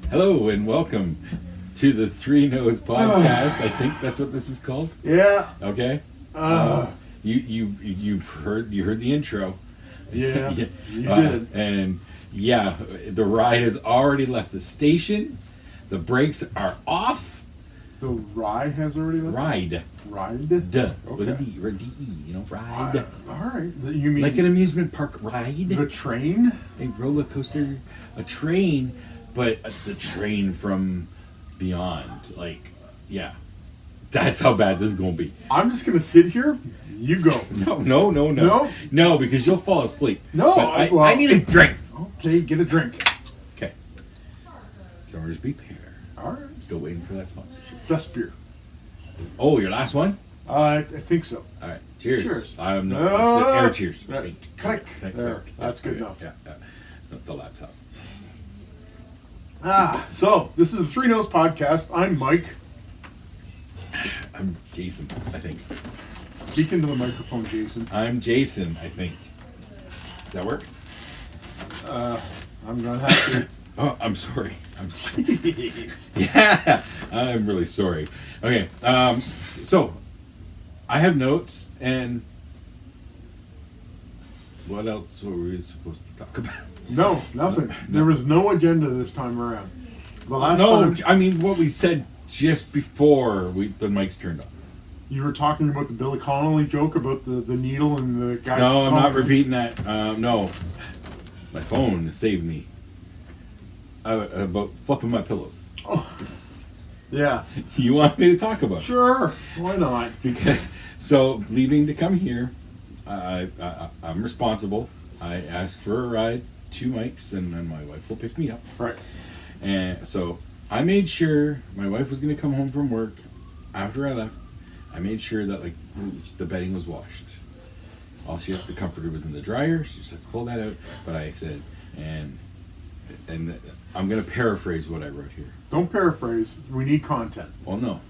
Hello and welcome to the Three Nose podcast. I think that's what this is called. Yeah. Okay. You've heard the intro. Yeah. You did. And yeah, the ride has already left the station. The brakes are off. The ride has already left. Ride. Duh. Okay. With a D or a D-E, ride. All right. You mean Like an amusement park ride. the train? A roller coaster, a train, but the train from beyond. Like, yeah. That's how bad this is going to be. I'm just gonna sit here. You go. No. No? No, because you'll fall asleep. No, But well- I need a drink. Okay, get a drink. Okay. Summer's Be Pear. All right. Still waiting for that sponsorship. Best beer. Oh, your last one? I think so. All right. Cheers. Cheers. I'm not. Air cheers. Click. There. That's good enough. Yeah. Not the laptop. So this is the Three Nose podcast. I'm Mike. I'm Jason, I think. Speaking to the microphone, Jason. I'm Jason, I think. Does that work? I'm gonna have to. Oh, I'm sorry. I'm sorry. Jeez. Yeah, I'm really sorry. Okay, so I have notes, and what else were we supposed to talk about? No, nothing. There was no agenda this time around. The last No, time I mean what we said just before the mics turned on. you were talking about the Billy Connolly joke about the needle and the guy. No, I'm not repeating that. No, my phone has saved me. About fluffing my pillows. Oh, yeah. You want me to talk about it? Sure. Why not? Because so leaving to come here, I'm responsible. I asked for a ride, 2 mics, and then my wife will pick me up. Right. And so I made sure my wife was going to come home from work after I left. I made sure that the bedding was washed. All the comforter was in the dryer. She just had to pull that out. But I said, and I'm going to paraphrase what I wrote here. Don't paraphrase. We need content. Well, no,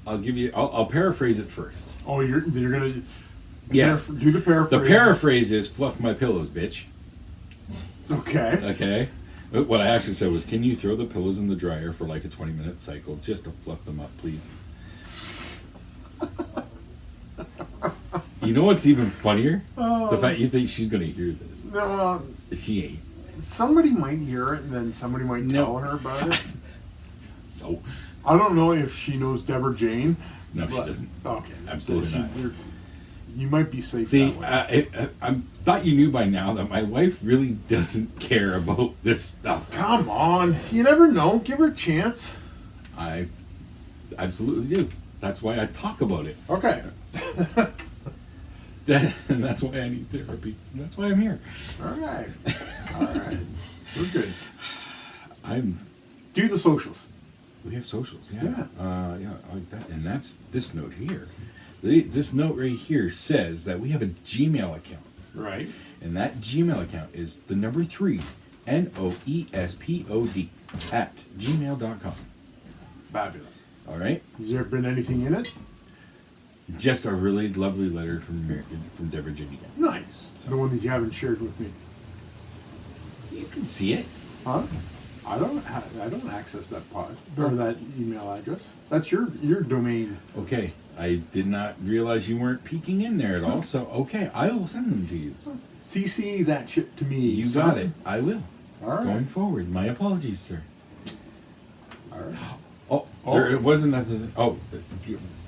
I'll paraphrase it first. Oh, you're gonna. Yes. Do the paraphrase. The paraphrase is fluff my pillows, bitch. Okay. Okay. What I actually said was, can you throw the pillows in the dryer for like a 20-minute cycle just to fluff them up, please? You know what's even funnier? The fact you think she's going to hear this. No. She ain't. Somebody might hear it, and then somebody might tell her about it. So? I don't know if she knows Deborah Jane. No, she doesn't. Okay. Absolutely not. You might be safe. See, that way. I thought you knew by now that my wife really doesn't care about this stuff. Come on. You never know. Give her a chance. I absolutely do. That's why I talk about it. Okay. And that's why I need therapy. And that's why I'm here. All right. We're good. Do the socials. We have socials, yeah. Yeah. Yeah, I like that. And that's this note here. This note right here says that we have a Gmail account. Right. And that Gmail account is the number 3, NOESPOD @gmail.com. Fabulous. All right? Has there been anything in it? Just a really lovely letter from Deborah Jane. Nice. The one that you haven't shared with me. You can see it. Huh? I don't access that pod or that email address. That's your domain. Okay. I did not realize you weren't peeking in there at all. So, okay, I will send them to you. CC that shit to me. You son. got it. I will. All right. Going forward. My apologies, sir. All right. Oh, it wasn't that. The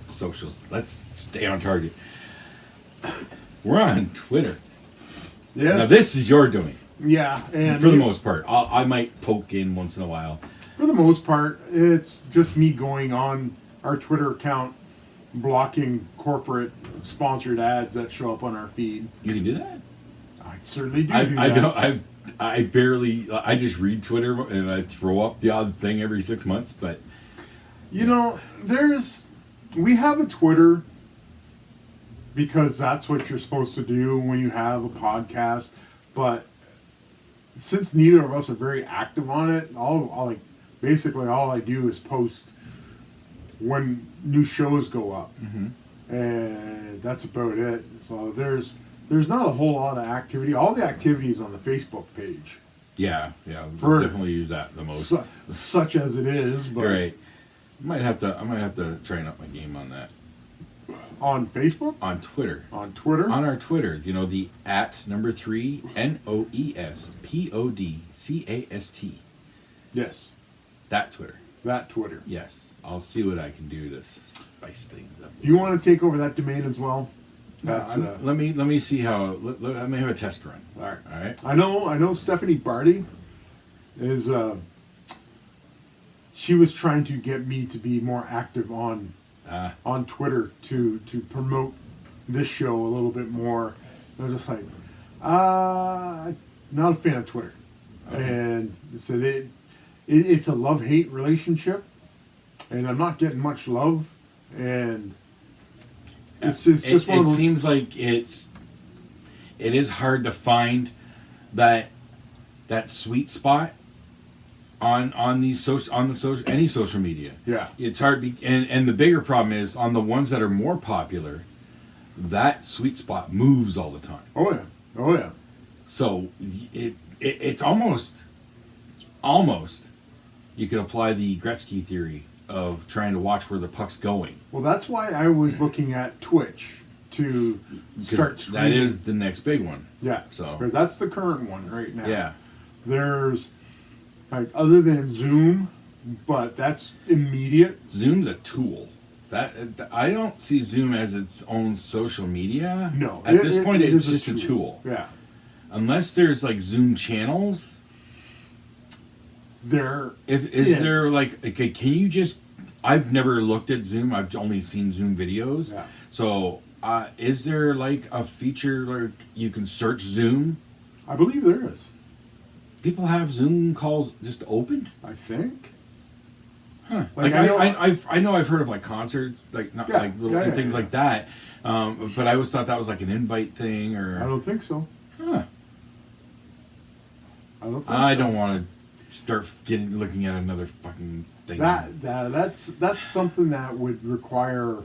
socials. Let's stay on target. We're on Twitter. Yes. Now, this is your doing. Yeah, and For the most part. I might poke in once in a while. For the most part, it's just me going on our Twitter account, blocking corporate sponsored ads that show up on our feed. You can do that? I certainly do. I that. don't. I barely. I just read Twitter and I throw up the odd thing every 6 months. But you know, we have a Twitter because that's what you're supposed to do when you have a podcast. But since neither of us are very active on it, basically all I do is post when new shows go up, and that's about it. So there's not a whole lot of activity. All the activity is on the Facebook page. Yeah, yeah. For- Definitely use that the most. Such as it is, but You're right. I might have to train up my game on that. on Facebook, On Twitter. on Twitter, On our Twitter, you know, the @3NOESPODCAST. yes, That Twitter. that Twitter. Yes. I'll see what I can do to spice things up. Do you want to take over that domain as well? That's Let me see how. Let me have a test run. all right. All right. I know Stephanie Barty is she was trying to get me to be more active on Twitter to promote this show a little bit more. And I was just like, not a fan of Twitter. Okay. And so it's a love-hate relationship, and I'm not getting much love, and it's just one of It those. seems like it is hard to find that sweet spot on any social media. Yeah. It's hard and the bigger problem is on the ones that are more popular, that sweet spot moves all the time. Oh yeah. So it's almost you could apply the Gretzky theory of trying to watch where the puck's going. Well, that's why I was looking at Twitch to 'Cause start streaming. that is the next big one. Yeah. So- because that's the current one right now. Yeah. There's like other than Zoom, but that's immediate. Zoom's a tool. That I don't see Zoom as its own social media. No, At this point, it's is just a tool. Yeah. Unless there's like Zoom channels. There Is there like okay? Can you just? I've never looked at Zoom. I've only seen Zoom videos. Yeah. So, is there like a feature like you can search Zoom? I believe there is. People have Zoom calls just open. I think. Huh. Like, Like, I I know I've heard of like concerts, like not Yeah, like little yeah, and yeah, things yeah. like that. But I always thought that was like an invite thing, or I don't think so. Huh. I don't think I so. don't want to start looking at another fucking thing. That's something that would require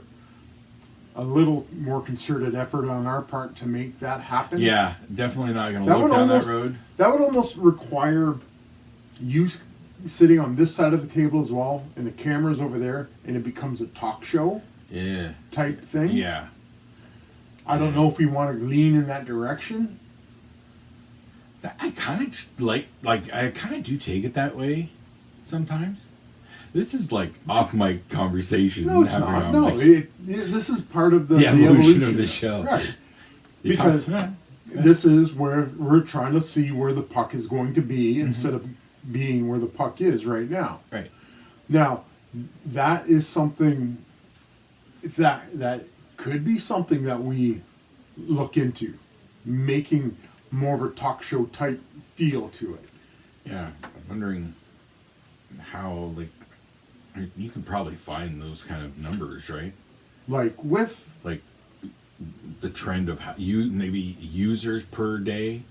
a little more concerted effort on our part to make that happen. Yeah, definitely not going to That look would down almost that road. That would almost require you sitting on this side of the table as well, and the camera's over there, and it becomes a talk show Yeah. type thing. Yeah. I don't know if we want to lean in that direction. I kind of like I kind of do take it that way sometimes. This is like off mic conversation. No, it's having not. on No, mic. this is part of the evolution of the show. Right. You Because talk- this is where we're trying to see where the puck is going to be Mm-hmm. instead of being where the puck is right now. right. Now, that is something that could be something that we look into, making more of a talk show type feel to it. Yeah, I'm wondering how like you can probably find those kind of numbers, right? Like with Like the trend of how you maybe users per day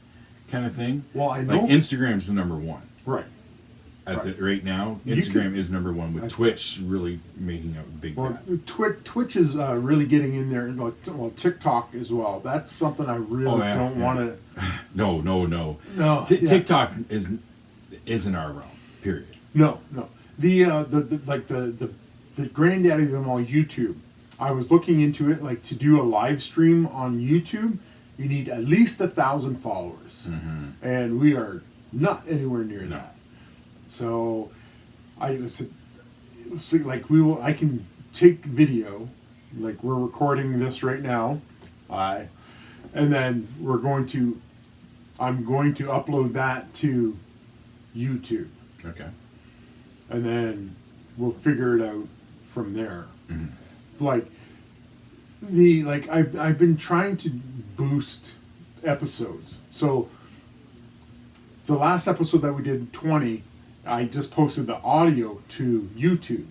kind of thing. well, I know Like Instagram's the number one. right. Right now, You Instagram could- is number one with Twitch really making a big Well, gap. Twitch is really getting in there. Like, well, TikTok as well. That's something I really Oh, yeah, don't yeah. want to. No. No, yeah. TikTok isn't our realm. Period. No. The granddaddy of them all, YouTube. I was looking into it, like to do a live stream on YouTube, you need at least 1,000 followers, and we are not anywhere near No. that. So, I said, like I can take video, like we're recording this right now, and then I'm going to upload that to YouTube. Okay. And then we'll figure it out from there. Like I've been trying to boost episodes. So the last episode that we did 20, I just posted the audio to YouTube,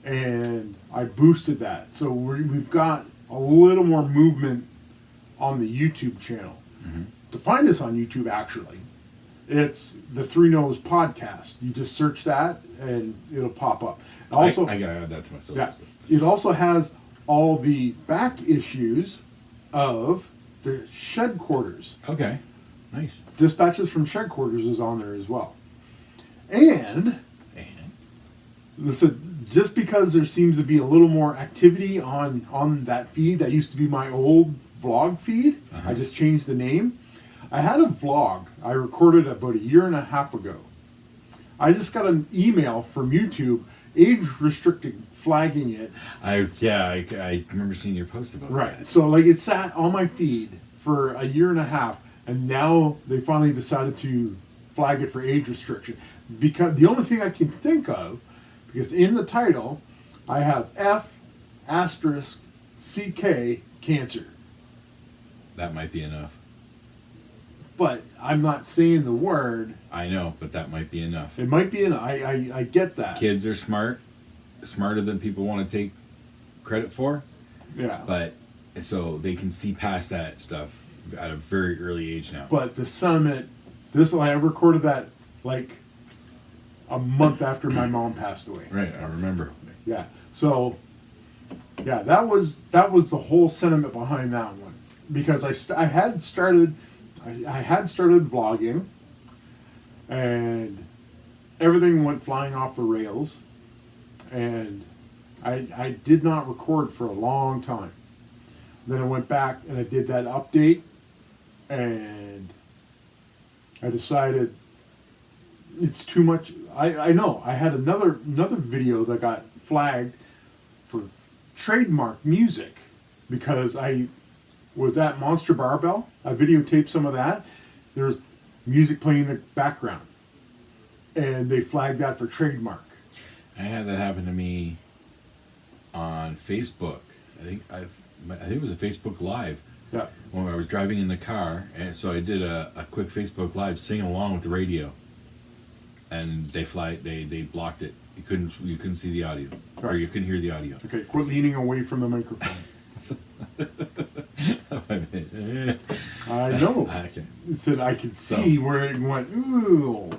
and I boosted that. So we've got a little more movement on the YouTube channel. To find us on YouTube, actually, it's the Three Nose Podcast. You just search that, and it'll pop up. Also, I gotta add that to my social yeah, list. it also has all the back issues of the Shed Quarters. Okay. Nice. Dispatches from Shed Quarters is on there as well. And listen, just because there seems to be a little more activity on that feed that used to be my old vlog feed, I just changed the name. I had a vlog I recorded about a year and a half ago. I just got an email from YouTube, age restricted, flagging it. I remember seeing your post about Right. that. So like it sat on my feed for a year and a half, and now they finally decided to flag it for age restriction. Because the only thing I can think of, because in the title I have F***CK cancer. That might be enough. But I'm not saying the word. I know, but that might be enough. It might be I get that. Kids are smarter than people want to take credit for. Yeah. But so they can see past that stuff at a very early age now. But the sentiment, I recorded that like a month after my mom passed away. Right, I remember. Yeah. So, yeah, that was the whole sentiment behind that one, because I had started vlogging, and everything went flying off the rails, and I did not record for a long time. Then I went back and I did that update, and I decided it's too much. I know I had another video that got flagged for trademark music because I was at Monster Barbell. I videotaped some of that. There's music playing in the background, and they flagged that for trademark. I had that happen to me on Facebook. I think it was a Facebook Live. Yeah. When I was driving in the car, and so I did a quick Facebook Live singing along with the radio, and they blocked it. You couldn't see the audio, or you couldn't hear the audio. Okay, quit leaning away from the microphone. I know. Okay. It said I could see where it went, ooh,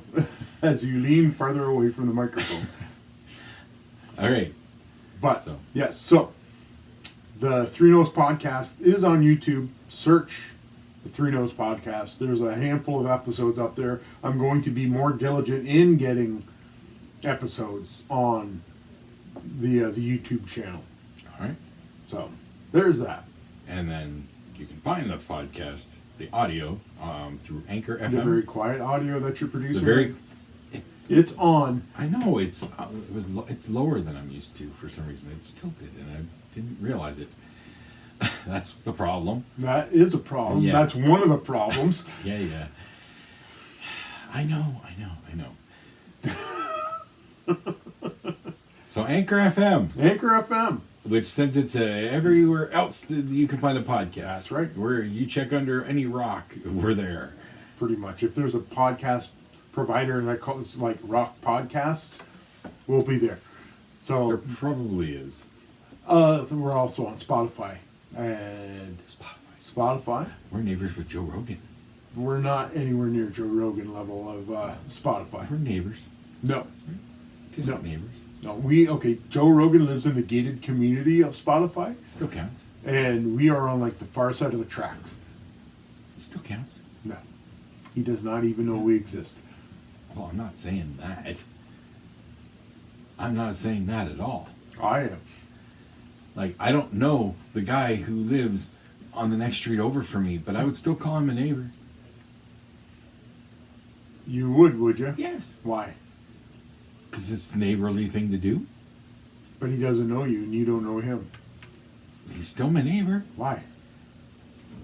as you lean farther away from the microphone. All right. But, So. yes, so the Three Nose Podcast is on YouTube. Search the Three Nose Podcast. There's a handful of episodes up there. I'm going to be more diligent in getting episodes on the YouTube channel. All right. So, there's that. And then you can find the podcast, the audio, through Anchor FM. The very quiet audio that you're producing. It's on. I know it's lower than I'm used to for some reason. It's tilted, and I didn't realize it. That's the problem. That is a problem. Yeah. That's one of the problems. Yeah. I know. So Anchor FM. Anchor FM. Which sends it to everywhere else that you can find a podcast. That's right. Where you check under any rock, we're there. Pretty much. If there's a podcast provider that calls like Rock Podcasts, we'll be there. So There probably is. we're also on Spotify and Spotify. We're neighbors with Joe Rogan. We're not anywhere near Joe Rogan level of Spotify. We're neighbors. No. Distant neighbors. No, Joe Rogan lives in the gated community of Spotify, Still counts. and we are on like the far side of the tracks. Still counts. No. He does not even know we exist. Well, I'm not saying that. I'm not saying that at all. I am. Like, I don't know the guy who lives on the next street over from me, but I would still call him a neighbor. You would you? Yes. Why? Because it's a neighborly thing to do. But he doesn't know you, and you don't know him. He's still my neighbor. Why?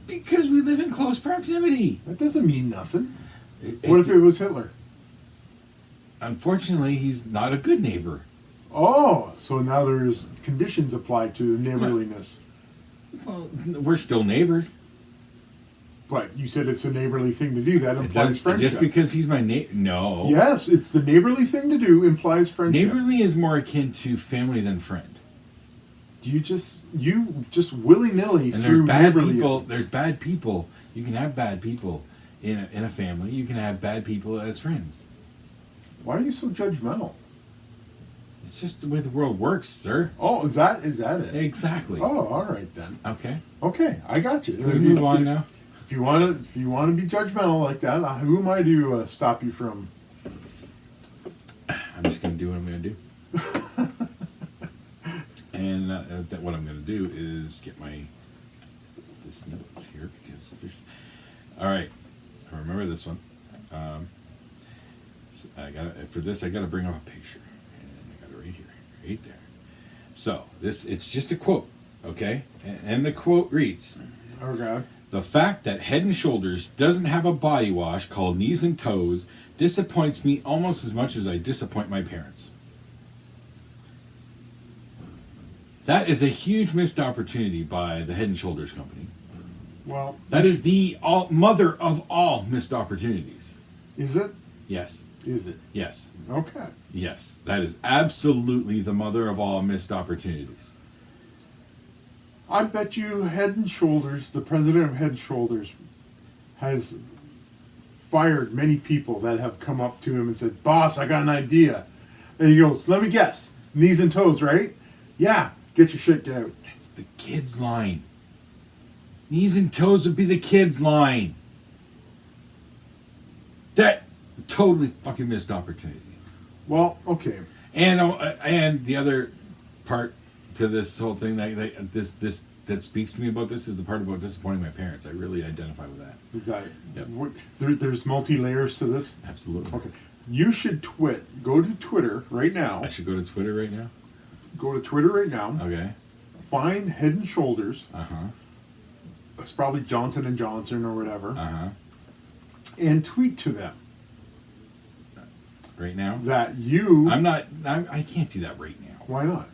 Because we live in close proximity. That doesn't mean nothing. What if it was Hitler? Unfortunately, he's not a good neighbor. Oh, so now there's conditions applied to the neighborliness. Well, we're still neighbors. But you said it's a neighborly thing to do. That implies friendship. Just because he's my neighbor. No. Yes, it's the neighborly thing to do implies friendship. Neighborly is more akin to family than friend. You just willy-nilly And through there's bad neighborly. people. There's bad people. You can have bad people in a family. You can have bad people as friends. Why are you so judgmental? It's just the way the world works, sir. Oh, is that it? Exactly. Oh, all right then. Okay. Okay, I got you. Can we move on now? If you want to be judgmental like that, who am I to stop you from? I'm just going to do what I'm going to do. And what I'm going to do is get this notes here because there's. All right, I remember this one. So I got to bring up a picture, and I got it right here, right there. So it's just a quote, okay? And the quote reads, Okay. "The fact that Head and Shoulders doesn't have a body wash called Knees and Toes disappoints me almost as much as I disappoint my parents." That is a huge missed opportunity by the Head and Shoulders company. Well, That is the mother of all missed opportunities. is it? Yes. Is it? Yes. Okay. Yes. That is absolutely the mother of all missed opportunities. I bet you Head and Shoulders, the president of Head and Shoulders, has fired many people that have come up to him and said, "Boss, I got an idea." And he goes, "Let me guess. Knees and toes, right?" "Yeah. Get your shit, get out." That's the kids' line. Knees and Toes would be the kids' line. That totally fucking missed opportunity. Well, okay. And the other part to this whole thing that speaks to me about this is the part about disappointing my parents. I really identify with that. We got it. Yep. There's multi-layers to this. Absolutely. Okay. You should go to Twitter right now. I should go to Twitter right now. Go to Twitter right now. Okay. Find Head and Shoulders. Uh-huh. It's probably Johnson and Johnson or whatever. Uh-huh. And tweet to them Right now? that you. I can't do that right now. Why not?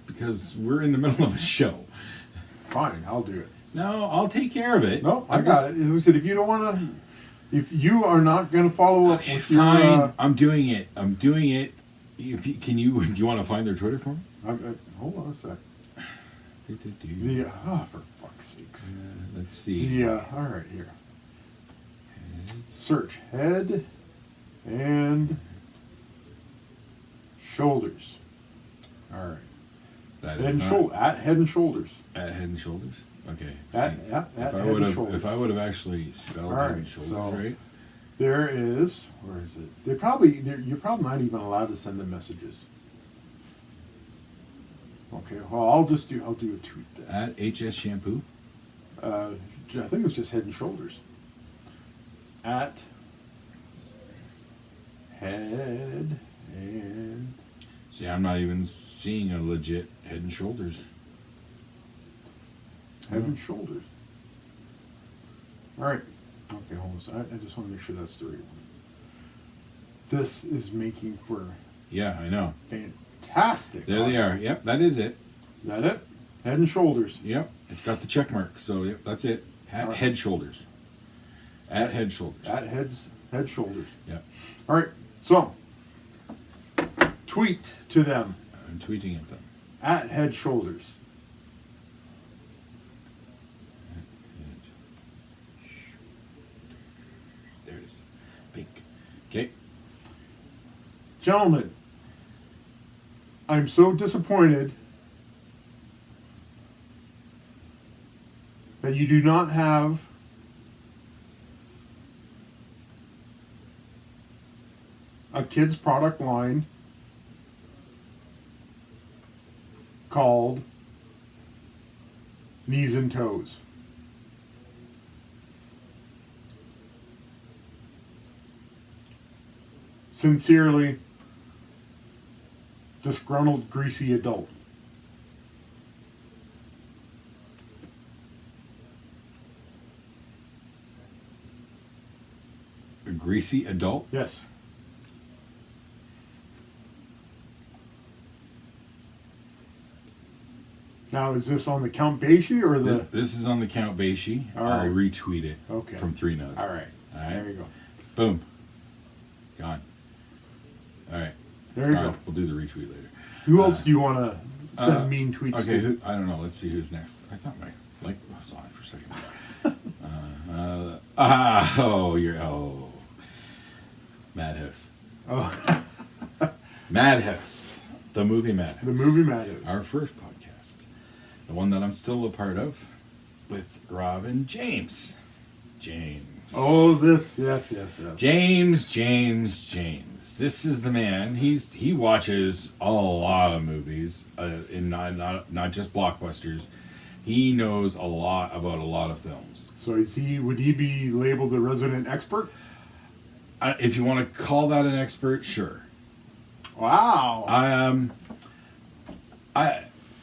Because we're in the middle of a show. Fine, I'll do it. No, I'll take care of it. No, I got it. It said if you don't want to, if you are not going to follow up Okay, with fine. your. I'm doing it. Do you want to find their Twitter for me? Hold on a sec. For fuck's sakes. Let's see. Yeah, all right, here. Search Head and Shoulders. All right. That Head is and not shoulder at Head and Shoulders. at Head and Shoulders. Okay. At see, Head and Shoulders. if I would have actually spelled All Head right, and Shoulders so- right. There is. Where is it? You're probably not even allowed to send them messages. Okay. Well, I'll do a tweet then. At HS Shampoo. I think it was just Head and Shoulders. At Head and See, I'm not even seeing a legit Head and Shoulders. Head and Shoulders. All right. Okay, hold on a second. I just want to make sure that's the right one. This is making for Yeah, I know. fantastic. There they are. Yep, that is it. Is that it? Head and Shoulders. Yep, it's got the check mark. So yep, that's it. At All right. Head Shoulders. At Head Shoulders. At Head Shoulders. Yep. All right. So tweet to them I'm tweeting at them. at Head Shoulders. There it is. Pink. Okay. Gentlemen, I'm so disappointed that you do not have a kids product line called Knees and Toes. Sincerely, disgruntled, greasy adult. A greasy adult. Yes. Now, is this on the Count Basie or the? This is on the Count Basie. All I'll right. retweet it Okay. from 3 Nose. All right. All right. There you go. Boom. Gone. All right. There you Gone. go. We'll do the retweet later. Who else do you want to send mean tweets Okay, to? I don't know. Let's see who's next. I thought my light was on for a second. Madhouse. Oh, Madhouse. The movie Madhouse. the movie Madhouse. Our first podcast. The one that I'm still a part of with Rob and James. James. Oh, this, yes. James. This is the man. He watches a lot of movies, and not just blockbusters. He knows a lot about a lot of films. So would he be labeled a resident expert? If you want to call that an expert, sure. Wow.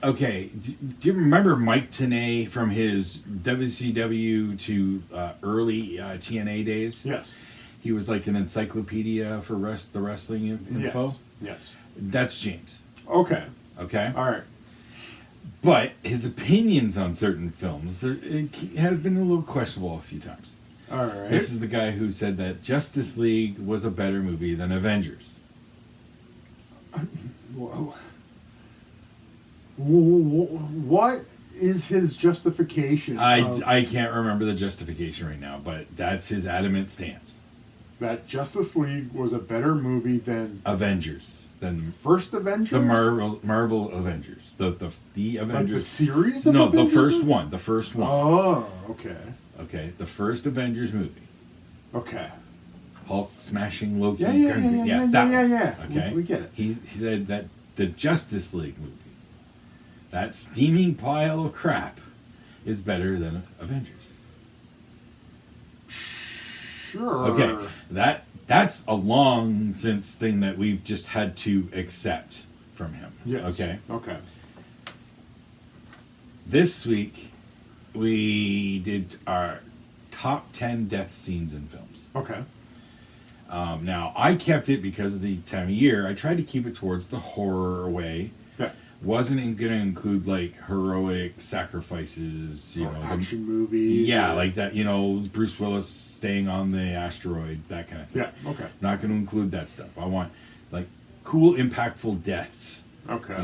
Okay. Do you remember Mike Tenay from his WCW to early TNA days? Yes. He was like an encyclopedia for the wrestling info. Yes. That's James. Okay. Okay. All right. But his opinions on certain films have been a little questionable a few times. All right. This is the guy who said that Justice League was a better movie than Avengers. Whoa. What is his justification? I can't remember the justification right now, but that's his adamant stance. That Justice League was a better movie than Avengers. Than first Avengers? The Marvel Avengers. The Avengers. Like the series of No, Avengers? the first one. The first one. Oh, okay. Okay, the first Avengers movie. Okay. Hulk smashing Loki. Yeah. Okay. We get it. He said that the Justice League movie, that steaming pile of crap, is better than Avengers. Sure. Okay, that's a long since thing that we've just had to accept from him. Yes. Okay. Okay. This week, we did our top 10 death scenes in films. Okay. Now, I kept it because of the time of year. I tried to keep it towards the horror way. Yeah. Wasn't going to include, like, heroic sacrifices, Or action movies. Yeah, like that, Bruce Willis staying on the asteroid, that kind of thing. Yeah, okay. Not going to include that stuff. I want, like, cool, impactful deaths. Okay.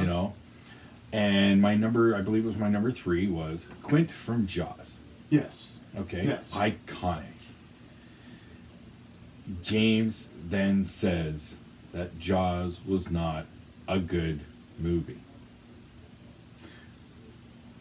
And I believe it was my number 3, was Quint from Jaws. Yes. Okay? Yes. Iconic. James then says that Jaws was not a good movie.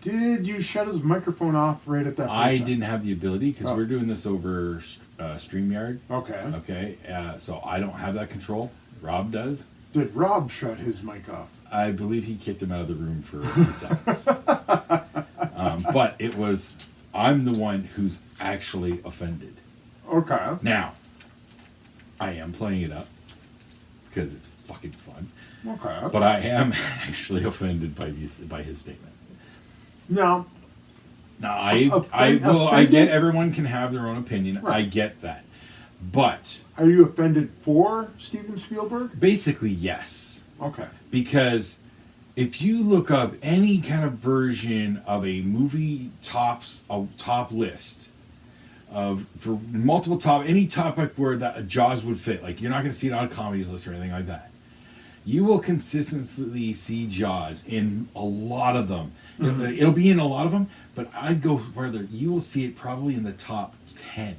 Did you shut his microphone off right at that point? I didn't have the ability because we're doing this over StreamYard. Okay. Okay, so I don't have that control. Rob does. Did Rob shut his mic off? I believe he kicked him out of the room for a few seconds. But it was, I'm the one who's actually offended. Okay. Now, I am playing it up because it's fucking fun. Okay. But I am actually offended by his statement. Now, I get everyone can have their own opinion. Right. I get that. But are you offended for Steven Spielberg? basically, yes. Okay. Because if you look up any kind of version of a movie top list of for multiple any topic where that Jaws would fit, like you're not going to see it on a comedies list or anything like that. You will consistently see Jaws in a lot of them. Mm-hmm. It'll be in a lot of them, but I'd go further. You will see it probably in the top 10.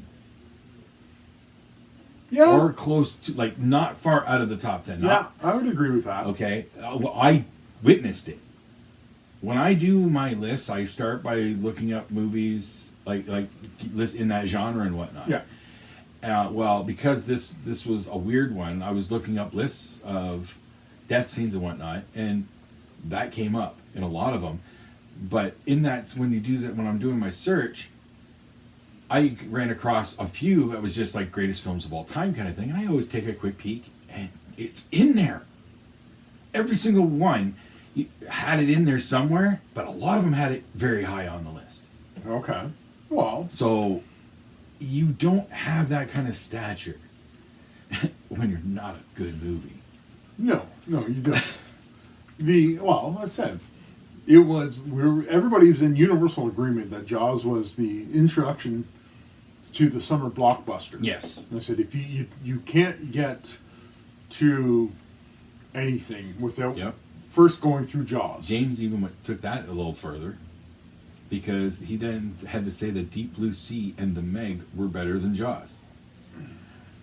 Yeah. Or close to, like, not far out of the top 10. Yeah, I would agree with that. Okay. Well, I witnessed it. When I do my list, I start by looking up movies like in that genre and whatnot. Yeah. Well, because this was a weird one, I was looking up lists of death scenes and whatnot, and that came up in a lot of them. But in that, when you do that, when I'm doing my search, I ran across a few that was just like greatest films of all time kind of thing, and I always take a quick peek, and it's in there. Every single one had it in there somewhere, but a lot of them had it very high on the list. Okay. Well. So you don't have that kind of stature when you're not a good movie. No, you don't. Well, I said, everybody's in universal agreement that Jaws was the introduction to the summer blockbuster. Yes. And I said, if you can't get to anything without first going through Jaws. James even took that a little further, because he then had to say that Deep Blue Sea and The Meg were better than Jaws.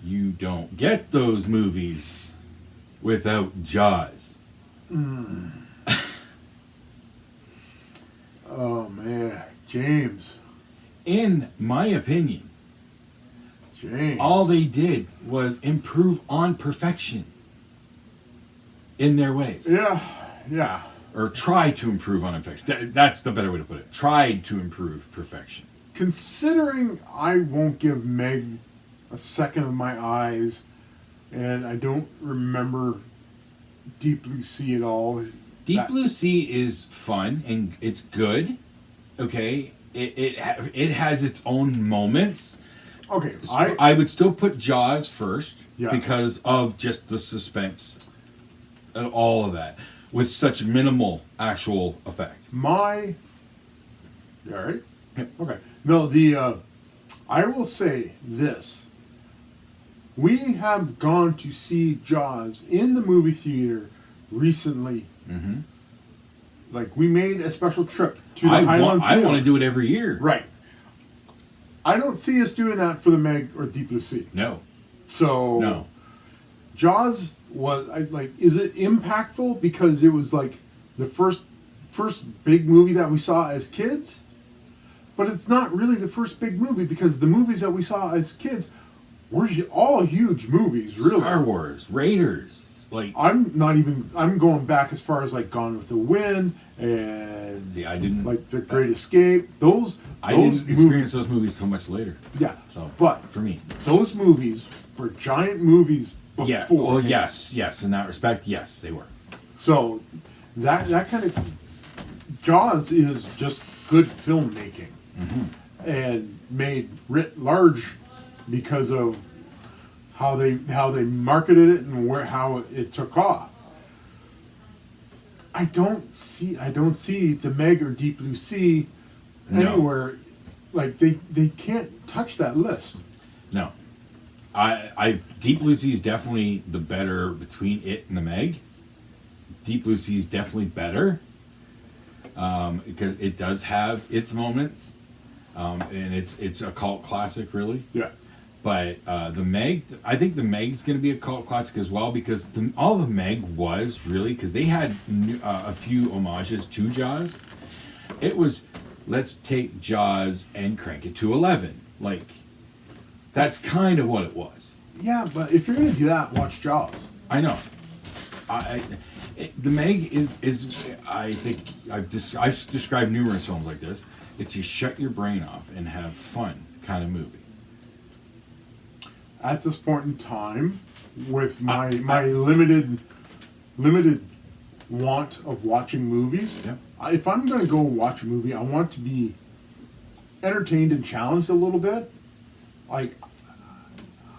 You don't get those movies without Jaws. Oh man, James. In my opinion, James. All they did was improve on perfection in their ways. Yeah. Or try to improve on perfection. That's the better way to put it. Tried to improve perfection. Considering I won't give Meg a second of my eyes, and I don't remember Deep Blue Sea at all. Deep Blue Sea is fun and it's good. Okay, it has its own moments. Okay, I would still put Jaws first Yeah. because of just the suspense and all of that with such minimal actual effect. You all right? Okay. No, I will say this. We have gone to see Jaws in the movie theater recently. Mm-hmm. Like, we made a special trip to the I Highland want Theater. to do it every year. Right. I don't see us doing that for the Meg or Deep Blue Sea. No. So No. Jaws was is it impactful because it was like the first big movie that we saw as kids? But it's not really the first big movie because the movies that we saw as kids were all huge movies, really. Star Wars, Raiders, like I'm going back as far as like Gone with the Wind and see, I didn't like The Great Escape. I didn't experience those movies so much later. Yeah. So, but for me, those movies were giant movies before. yeah. Well, yes, in that respect, yes, they were. So that kind of Jaws is just good filmmaking and made writ large because of how they marketed it and how it took off. I don't see the Meg or Deep Blue Sea anywhere. Like they can't touch that list. No, I Deep Blue Sea is definitely the better between it and the Meg. Deep Blue Sea is definitely better because it does have its moments, and it's a cult classic, really. Yeah. But the Meg, I think the Meg's going to be a cult classic as well because all the Meg was really, because they had a few homages to Jaws. It was, let's take Jaws and crank it to 11. Like, that's kind of what it was. Yeah, but if you're going to do that, watch Jaws. I know. The Meg is I think I've described numerous films like this. It's you shut your brain off and have fun kind of movie. At this point in time, with my limited want of watching movies, Yeah. if I'm going to go watch a movie, I want to be entertained and challenged a little bit. Like,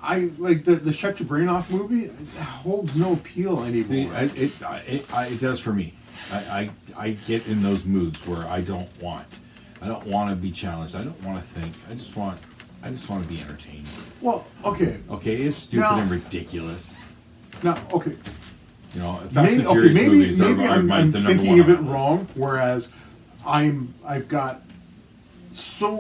I like the Shut Your Brain Off movie. It holds no appeal anymore. See, it does for me. I get in those moods where I don't want to be challenged. I don't want to think. I just want to be entertained. Well, okay. Okay, it's stupid and ridiculous. Now, okay. You know, Fast and Furious movies are I'm the number thinking one of it on my wrong. list. Whereas I've got so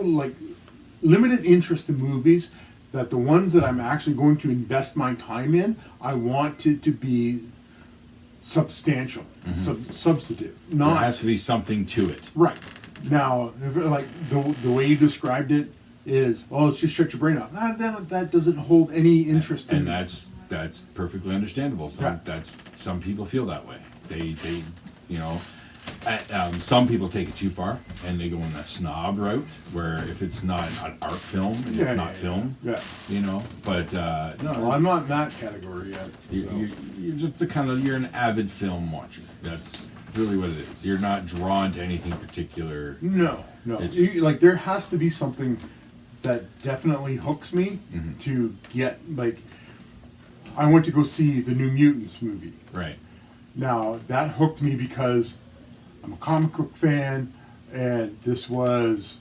limited interest in movies that the ones that I'm actually going to invest my time in, I want it to be substantial, substantive. There has to be something to it. Right. Now, if, like the way you described it is, it's just shut your brain off. That doesn't hold any interest in And me. that's perfectly understandable. Some people feel that way. They you know, some people take it too far and they go in that snob route where if it's not an art film, it's not film. Yeah. You know, but no, Well, I'm not in that category yet. You're just you're an avid film watcher. That's really what it is. You're not drawn to anything particular. No. It's- There has to be something that definitely hooks me to get, I went to go see the New Mutants movie. Right. Now, that hooked me because I'm a comic book fan, and this was,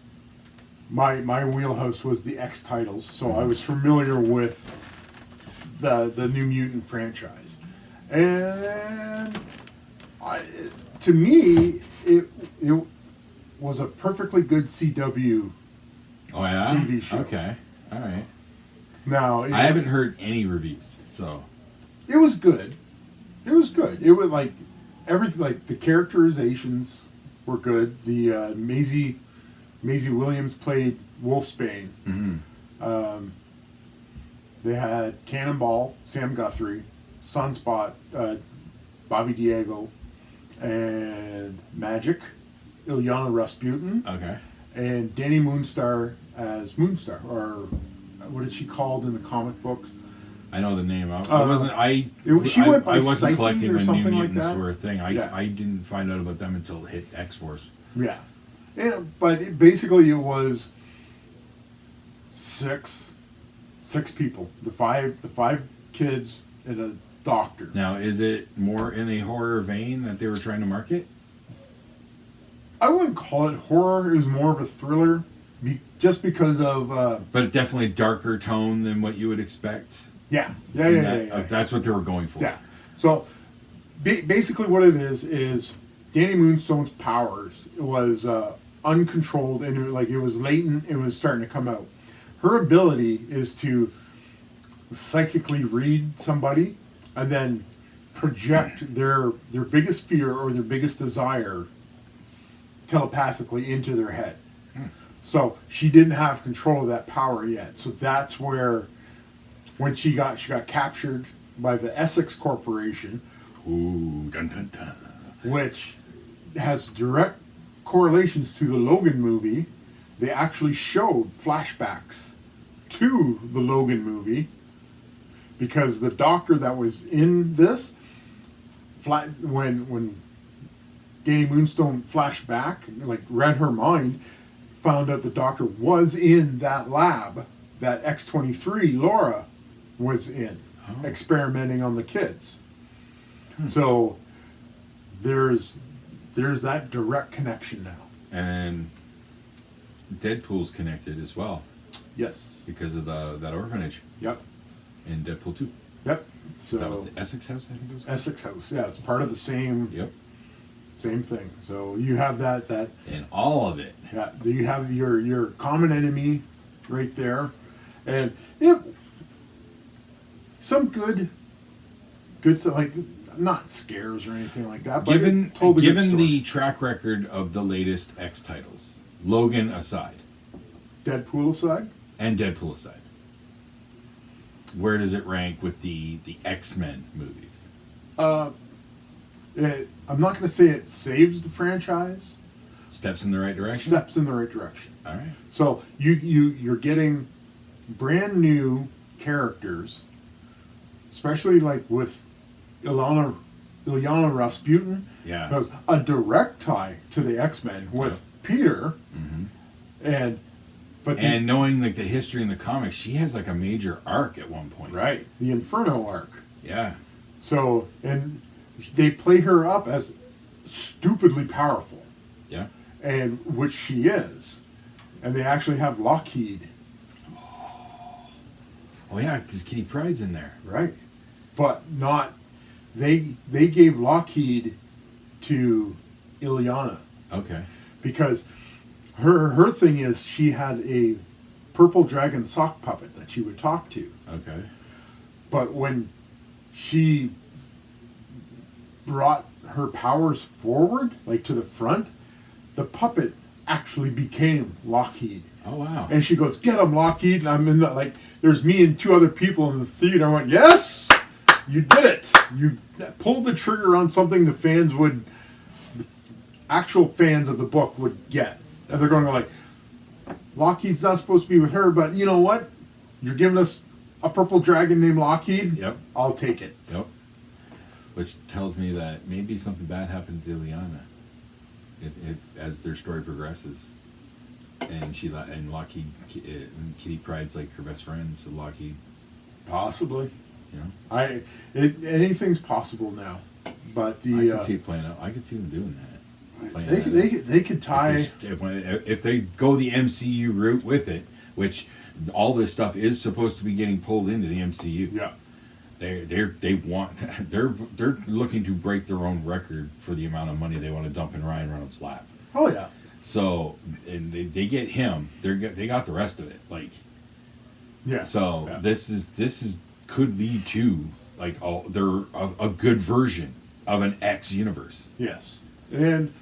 my wheelhouse was the X titles, so I was familiar with the New Mutant franchise. And to me, it was a perfectly good CW Oh yeah. TV show. Okay. All right. Now, I haven't heard any reviews, so it was good. It was good. It was everything, the characterizations were good. The Maisie Williams played Wolfsbane. They had Cannonball, Sam Guthrie, Sunspot, Bobby Diego, and Magic, Ilyana Rasputin, Okay. and Danny Moonstar as Moonstar, or what is she called in the comic books? I know the name. I wasn't. She went by I wasn't Psyche collecting or when New something like Mutants that. were a thing. Yeah. I didn't find out about them until it hit X Force. Yeah, but basically it was six people. The five kids and a doctor. Now, is it more in a horror vein that they were trying to market? I wouldn't call it horror. It was more of a thriller, just because of. But definitely darker tone than what you would expect. Yeah. That's what they were going for. Yeah. So basically, what it is Danny Moonstone's powers was uncontrolled, and it was latent. It was starting to come out. Her ability is to psychically read somebody and then project their biggest fear or their biggest desire telepathically into their head. So she didn't have control of that power yet. So that's where, when she got captured by the Essex Corporation, Ooh, dun dun dun. which has direct correlations to the Logan movie. They actually showed flashbacks to the Logan movie, because the doctor that was in this, when Danny Moonstone flashed back, read her mind, found out the doctor was in that lab that X-23 Laura was in, experimenting on the kids. So there's that direct connection now. And Deadpool's connected as well Yes. because of that orphanage Yep. in Deadpool 2. Yep. So That was the Essex House, I think it was. Essex House. Yeah, it's part of the same Yep. thing. So you have that And all of it. yeah, you have your common enemy right there, and some good stuff, like not scares or anything like that. But Given it told a good story. the track record of the latest X titles, Logan aside, Deadpool aside, and Deadpool aside, where does it rank with the X-Men movies? I'm not going to say it saves the franchise. Steps in the right direction? Steps in the right direction. All right. So you're getting brand new characters, especially like with Ilyana Rasputin. Yeah. There's a direct tie to the X-Men with Peter, Mm-hmm. but And knowing like the history in the comics, she has like a major arc at one point. right, the Inferno arc. Yeah. So, and they play her up as stupidly powerful, Yeah. and which she is, and they actually have Lockheed, Oh yeah, because Kitty Pryde's in there. right, but not. They gave Lockheed to Ilyana Okay. because her thing is she had a purple dragon sock puppet that she would talk to. Okay. But when she brought her powers forward, like to the front, the puppet actually became Lockheed. Oh wow. And she goes, "Get him, Lockheed!" And I'm in the, like, there's me and two other people in the theater. I went, "Yes, you did it! You pulled the trigger on something the actual fans of the book would get." And they're going like, "Lockheed's not supposed to be with her, but you know what? You're giving us a purple dragon named Lockheed. Yep. I'll take it." Yep. Which tells me that maybe something bad happens to Ilyana if as their story progresses, and Lockheed, Kitty Pryde's like her best friend, so Lockheed, Possibly. you know, Anything's possible now, but I the can see it playing out. I could see them doing that. Playing they that out. they could tie. If they go the MCU route with it, which all this stuff is supposed to be getting pulled into the MCU. Yeah. They're looking to break their own record for the amount of money they want to dump in Ryan Reynolds' lap. Oh yeah. So, and they get him. They got the rest of it. Like, Yeah. so Yeah. this is could lead to like a good version of an X universe. Yes, and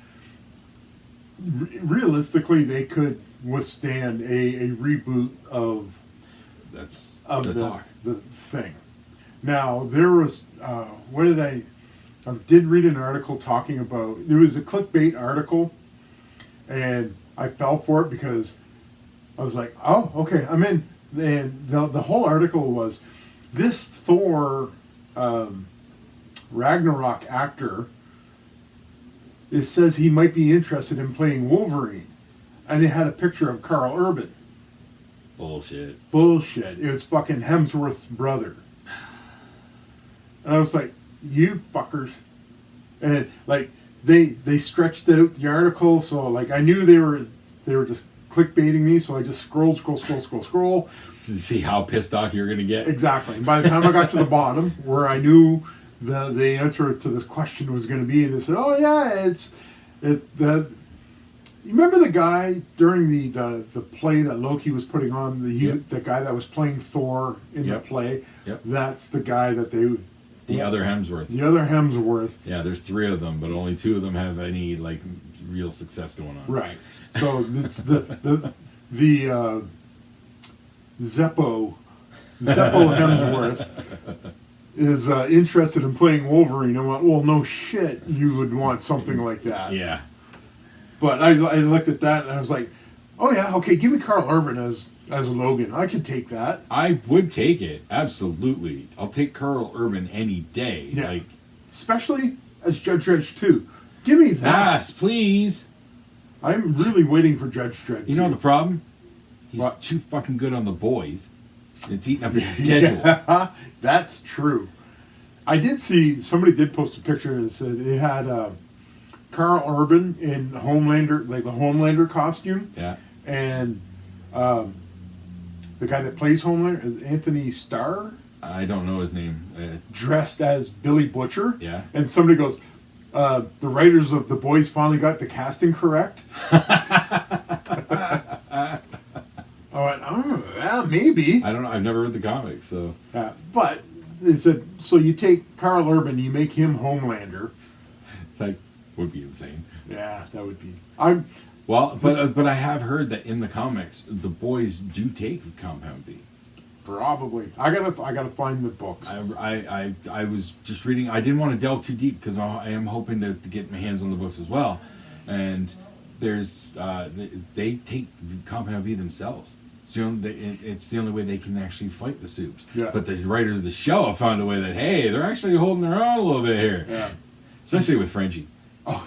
realistically, they could withstand a reboot of that's of the the talk. the thing. Now there was what did I did read an article talking about, there was a clickbait article, and I fell for it because I was like, oh, okay, I'm in. And the whole article was this Thor Ragnarok actor. It says he might be interested in playing Wolverine, and they had a picture of Carl Urban. Bullshit. It was fucking Hemsworth's brother. And I was like, you fuckers. And like they stretched out the article, so like I knew they were just clickbaiting me, so I just scroll. To see how pissed off you're gonna get. Exactly. And by the time I got to the bottom where I knew the answer to this question was going to be, they said, oh yeah, you remember the guy during the play that Loki was putting on, the guy that was playing Thor in the play? Yep. That's the guy that The other Hemsworth. The other Hemsworth. Yeah, there's 3 of them, but only 2 of them have any like real success going on. Right. So it's the Zeppo Hemsworth is interested in playing Wolverine. I went, well, no shit, you would want something like that. Yeah. But I looked at that and I was like, oh yeah, okay, give me Carl Urban as Logan. I could take that. I would take it, absolutely. I'll take Carl Urban any day. Yeah. Like, especially as Judge Dredd 2. Give me that. yes, please. I'm really waiting for Judge Dredd 2. You know the problem? He's What? too fucking good on the boys. It's eating up his schedule. Yeah, that's true. I did see, somebody did post a picture that said it had Carl Urban in Homelander, like the Homelander costume. Yeah. And the guy that plays Homelander is Anthony Starr, I don't know his name. dressed as Billy Butcher. Yeah. And somebody goes, the writers of The Boys finally got the casting correct. I went, oh, yeah, maybe. I don't know. I've never read the comics, so. But they said, so you take Carl Urban, you make him Homelander. That would be insane. Yeah, that would be. Well, but I have heard that in the comics, the boys do take Compound B. Probably. I gotta find the books. I was just reading. I didn't want to delve too deep because I am hoping to get my hands on the books as well. And there's they take Compound B themselves. It's the only way they can actually fight the Supes. Yeah. But the writers of the show have found a way that, hey, they're actually holding their own a little bit here. Yeah. Especially with Frenchie. Oh,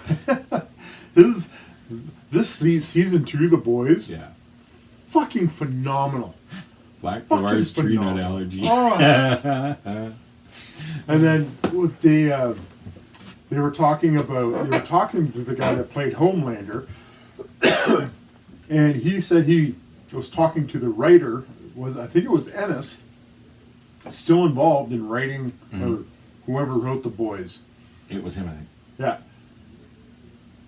this season 2, The Boys, Yeah. fucking phenomenal. Black Fucking Noir's tree nut phenomenal. allergy. Oh. And then with they were talking to the guy that played Homelander, and he said he was talking to the writer, I think it was Ennis, still involved in writing, or whoever wrote The Boys. It was him, I think. Yeah.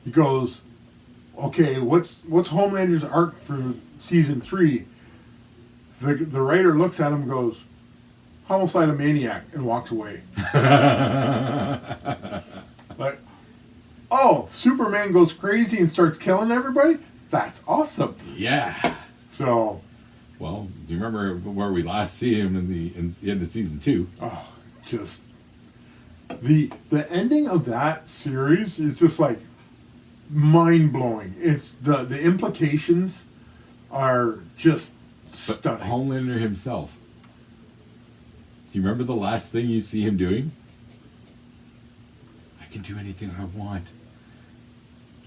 He goes, okay, what's Homelander's arc for season 3? The writer looks at him and goes, homicide, a maniac, and walks away. Like, oh, Superman goes crazy and starts killing everybody? That's awesome. Yeah. So, Well, do you remember where we last see him in the end of season 2? oh, just the ending of that series is just like mind blowing. It's the implications are just But stunning. Homelander himself. Do you remember the last thing you see him doing? I can do anything I want.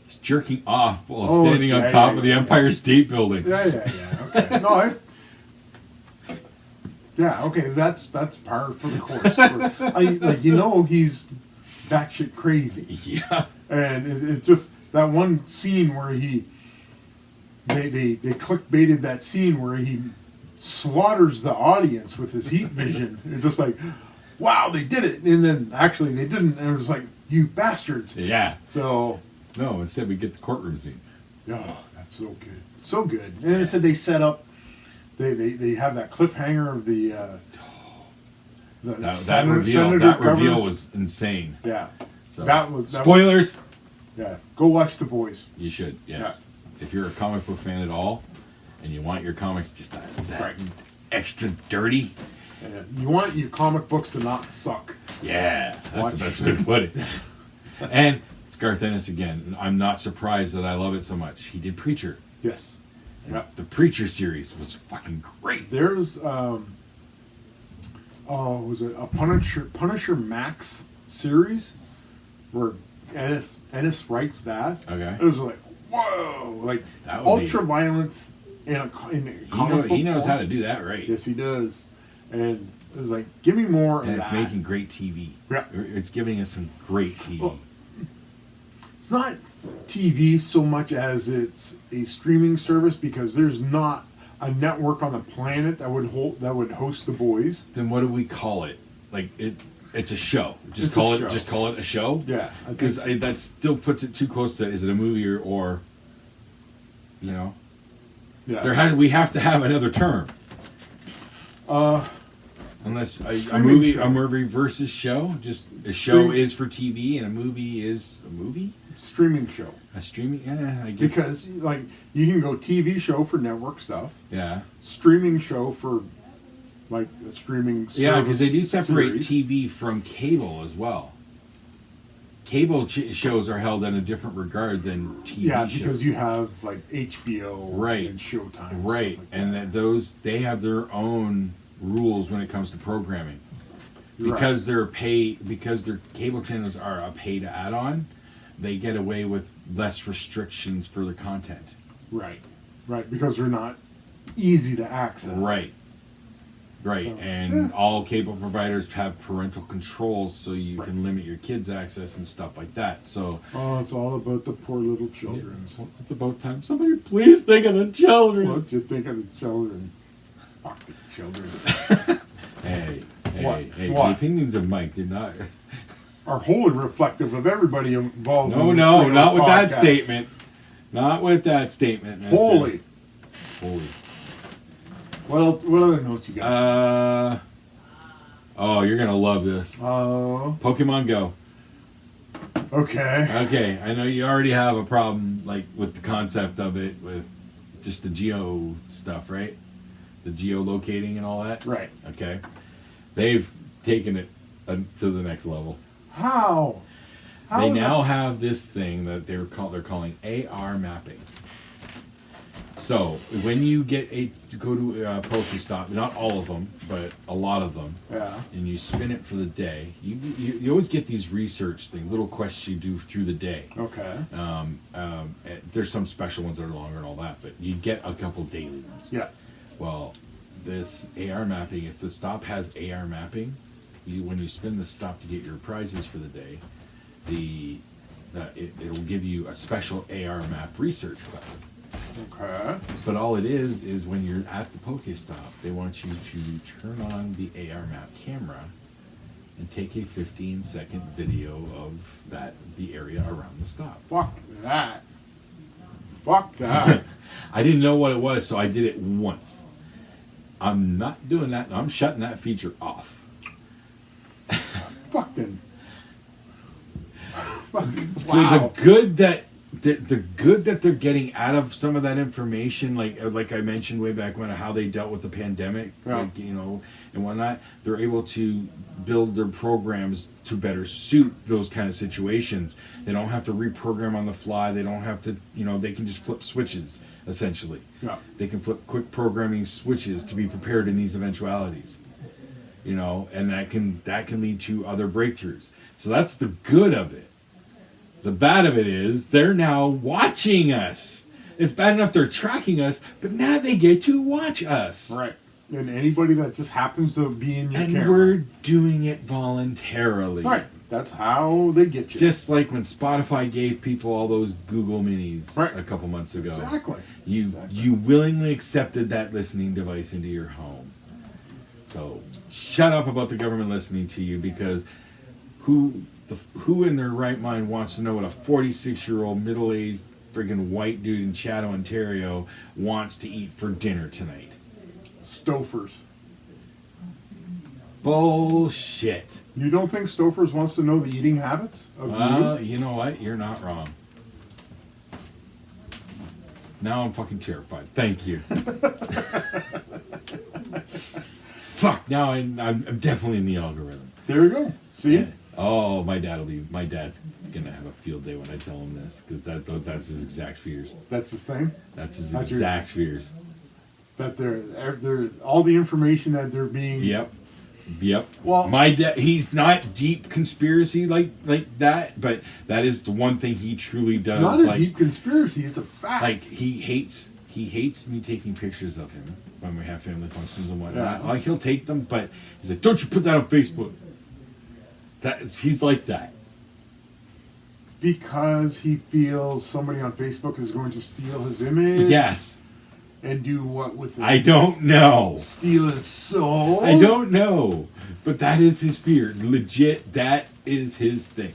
He's jerking off while standing on top of the Empire State Building. Yeah. Okay. No, yeah. Okay. That's par for the course. He's batshit crazy. Yeah. And it's just that one scene where they clickbaited that scene where he slaughters the audience with his heat vision. It's just like, wow, they did it. And then actually they didn't. And it was like, you bastards. Yeah. So. No, instead we get the courtroom scene. Oh, that's so good. So good. And they said they set up, they have that cliffhanger of That reveal was insane. Yeah. So, That was spoilers. Yeah. Go watch The Boys. You should, yes. If you're a comic book fan at all, and you want your comics just that extra dirty. And you want your comic books to not suck. Yeah, that's Watch. the best way to put it. And it's Garth Ennis again. I'm not surprised that I love it so much. He did Preacher. Yes. And Yeah. The Preacher series was fucking great. There's was it a Punisher Max series where Ennis writes that. Okay. It was like, whoa, like That would be- ultra violence in a comic book He knows form. how to do that right. Yes, he does. And it was like, give me more And of it's that. making great TV. Yeah. It's giving us some great TV. Well, it's not TV so much as it's a streaming service, because there's not a network on the planet that would host The Boys. Then what do we call it? Like it's a show. It's a show. Just call it a show. Yeah, I think Because so. that still puts it too close to, is it a movie or you know? Yeah. We have to have another term. Unless a Streaming movie show. a movie versus show. Just a show Stream- is for TV and a movie is a movie. Streaming show. A streaming. Yeah, I guess. Because like you can go TV show for network stuff, Yeah. streaming show for like a streaming service. Yeah, because they do separate series. TV from cable as well. Cable shows are held in a different regard than TV Yeah, shows. because you have like HBO Right. and Showtime. and Right, stuff like and that they have their own rules when it comes to programming. Right. Because because their cable channels are a paid add-on, they get away with less restrictions for their content. Right, because they're not easy to access. Right. So, And yeah. all cable providers have parental controls, so you Right. can limit your kids' access and stuff like that. So Oh, it's all about the poor little children. it's about time somebody please think of the children. What do you think of the children? Fuck the children. Hey, What? the What? opinions of Mike did not. Are wholly reflective of everybody involved. No, in this no, freaking not with that podcast. statement. Not with that statement. mister. Holy. Holy. What other notes you got? Oh, you're gonna love this. Pokemon Go. Okay. Okay, I know you already have a problem like with the concept of it, with just the geo stuff, right? The geolocating and all that. Right. Okay. They've taken it to the next level. How? They is now that- have this thing that they're calling AR mapping. So when you go to a Pokestop, not all of them, but a lot of them, Yeah. and you spin it for the day, you always get these research things, little quests you do through the day. Okay. There's some special ones that are longer and all that, but you get a couple daily ones. Yeah. Well, this AR mapping, if the stop has AR mapping, when you spin the stop to get your prizes for the day, it'll give you a special AR map research quest. Okay. But all it is when you're at the Pokestop, they want you to turn on the AR map camera and take a 15-second video of the area around the stop. Fuck that. Fuck that. I didn't know what it was, so I did it once. I'm not doing that. I'm shutting that feature off. Fucking. For the good that the good that they're getting out of some of that information, like I mentioned way back when, how they dealt with the pandemic, Yeah. and whatnot, they're able to build their programs to better suit those kind of situations. They don't have to reprogram on the fly. They don't have to, they can just flip switches essentially. Yeah. They can flip quick programming switches to be prepared in these eventualities. And that can lead to other breakthroughs. So that's the good of it. The bad of it is they're now watching us. It's bad enough they're tracking us, but now they get to watch us. Right. And anybody that just happens to be in your And camera. we're doing it voluntarily. Right. That's how they get you. Just like when Spotify gave people all those Google Minis Right. a couple months ago. Exactly. You willingly accepted that listening device into your home. So shut up about the government listening to you, because who in their right mind wants to know what a 46-year-old middle-aged friggin' white dude in Chatham, Ontario wants to eat for dinner tonight? Stofers. Bullshit. You don't think Stofers wants to know the eating habits of you? You know what? You're not wrong. Now I'm fucking terrified. Thank you. fuck, now I'm definitely in the algorithm. There you go. See? Yeah. Oh, my dad's gonna have a field day when I tell him this, because that's his exact fears. That's his thing. That's his That's exact fears. That they're all the information that they're being. Yep. Well, my dad, he's not deep conspiracy like that, but that is the one thing he truly does. It's not a deep conspiracy. It's a fact. Like he hates me taking pictures of him when we have family functions and whatnot. Yeah. Like he'll take them, but he's like, "Don't you put that on Facebook." He's like that. Because he feels somebody on Facebook is going to steal his image. Yes. And do what with it? I don't know. Steal his soul? I don't know. But that is his fear. Legit, that is his thing.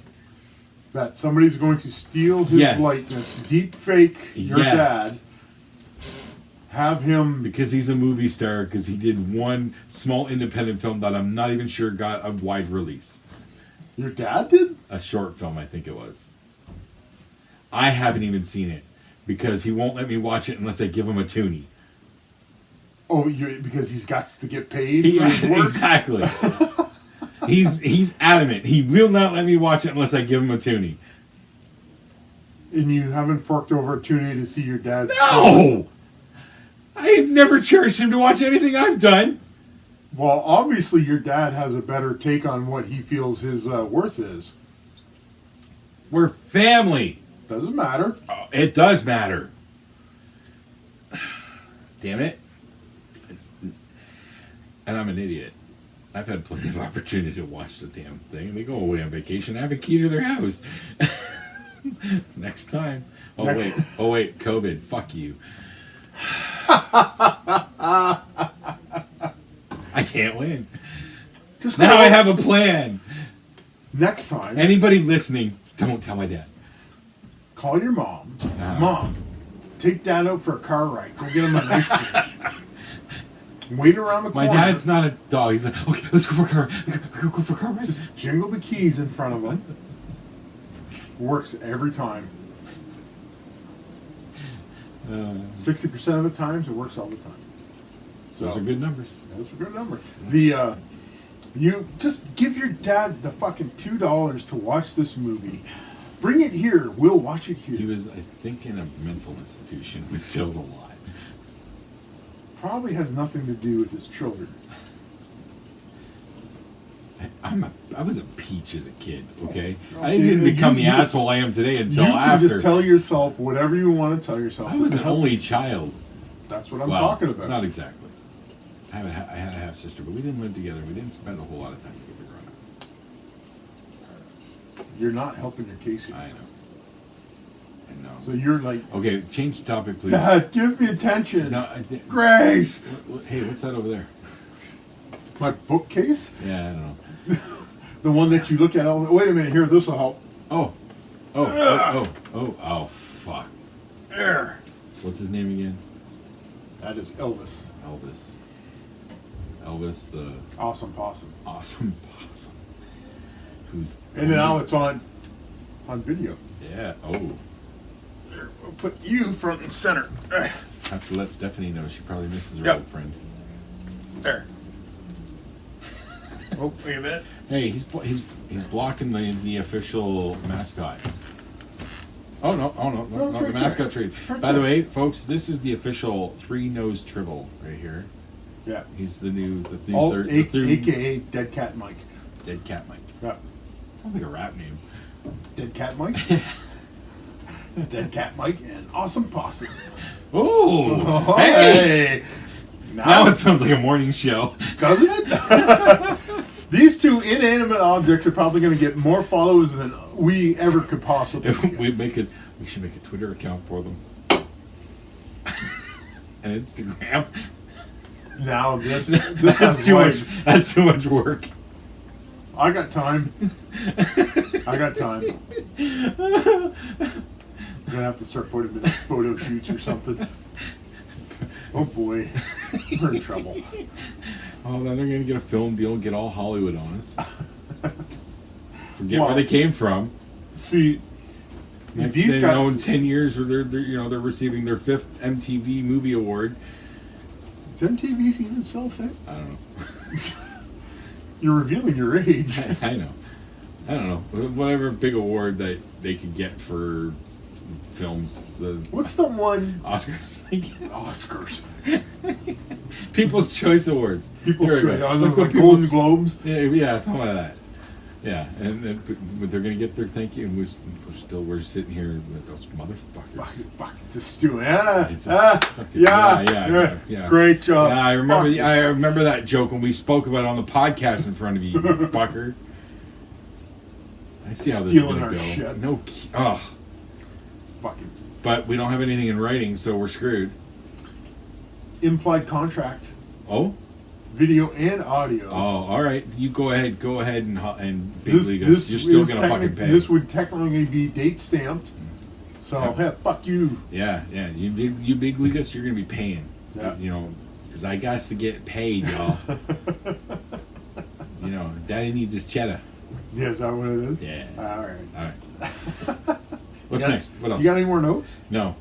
That somebody's going to steal his likeness, deep fake your dad, have him... Because he's a movie star, because he did one small independent film that I'm not even sure got a wide release. Your dad did? A short film, I think it was. I haven't even seen it, because he won't let me watch it unless I give him a toonie. Oh, because he's got to get paid for his work? Exactly. He's adamant. He will not let me watch it unless I give him a toonie. And you haven't forked over a toonie to see your dad? No! I've never charged him to watch anything I've done. Well, obviously your dad has a better take on what he feels his worth is. We're family. Doesn't matter. It does matter. Damn it. And I'm an idiot. I've had plenty of opportunity to watch the damn thing. They go away on vacation. I have a key to their house. Next time. Oh, wait. COVID. Fuck you. I can't win. Now I have a plan. Next time. Anybody listening, don't tell my dad. Call your mom. Mom, take dad out for a car ride. Go get him an ice cream. Wait around the corner. My dad's not a dog. He's like, okay, let's go for a car. Go for a car ride. Just jingle the keys in front of him. Works every time. 60% of the times, it works all the time. So, those are good numbers. Those are good numbers. You just give your dad the fucking $2 to watch this movie. Bring it here. We'll watch it here. He was, I think, in a mental institution, which tells a lot. Probably has nothing to do with his children. I was a peach as a kid, okay? I didn't become the asshole I am today until after. You can just tell yourself whatever you want to tell yourself. I was an only child. That's what I'm talking about. Not exactly. I had a half sister, but we didn't live together. We didn't spend a whole lot of time together growing up. You're not helping your case here. I know. So you're like... Okay, change the topic, please. Dad, give me attention. No, Grace! Hey, what's that over there? My bookcase? Yeah, I don't know. The one that you look at all... Wait a minute, here, this will help. Oh, fuck. There. What's his name again? That is Elvis. Elvis the... Awesome Possum. Awesome Possum. Who's... And now it's on video. Yeah, There, we'll put you front and center. Have to let Stephanie know. She probably misses her old friend. There. Oh, wait a minute. Hey, he's blocking the official mascot. Oh no, not the mascot trade. By the way, folks, this is the official three-nosed Tribble right here. Yeah. He's the new third, AKA Dead Cat Mike. Dead Cat Mike. Yeah. Sounds like a rap name. Dead Cat Mike? Dead Cat Mike and Awesome Possum. Oh, hey! Now it sounds like a morning show. Doesn't it? These two inanimate objects are probably going to get more followers than we ever could possibly If get. we should make a Twitter account for them. And Instagram. Now this That's has too legs. much. That's too much work. I got time. I'm gonna have to start putting them in photo shoots or something. Oh boy, we're in trouble. Oh, now they're gonna get a film deal and get all Hollywood on us. Forget where they came from. See, Next these thing guys, you know, in 10 years, they're receiving their 5th MTV Movie Award. Is MTV even still a thing? I don't know. You're revealing your age. I know. I don't know. Whatever big award that they could get for films. The What's the one? Oscars, I guess. Oscars. People's Choice Awards. People's There we Choice. go. Oh, Let's those go like People's- Golden Globes. Yeah, something like that. Yeah, and they're gonna get their thank you, and we're sitting here with those motherfuckers. Fuck, just do it. Yeah, It's just fucking- yeah. Great job. Yeah, I remember. Fuck. I remember that joke when we spoke about it on the podcast in front of you, you fucker. I see how this is Stealing gonna our go. shit. No, Fucking but we don't have anything in writing, so we're screwed. implied contract, Oh, and audio. all right. You go ahead and big league us. This You're still is gonna fucking pay. This would technically be date stamped. So Yeah. hey, fuck you. Yeah. You big league us. You're gonna be paying. Yeah. You know, because I got to get paid, y'all. You know, Daddy needs his cheddar. Yeah, is that what it is? Yeah. All right. All right. What's next? What else? You got any more notes? No.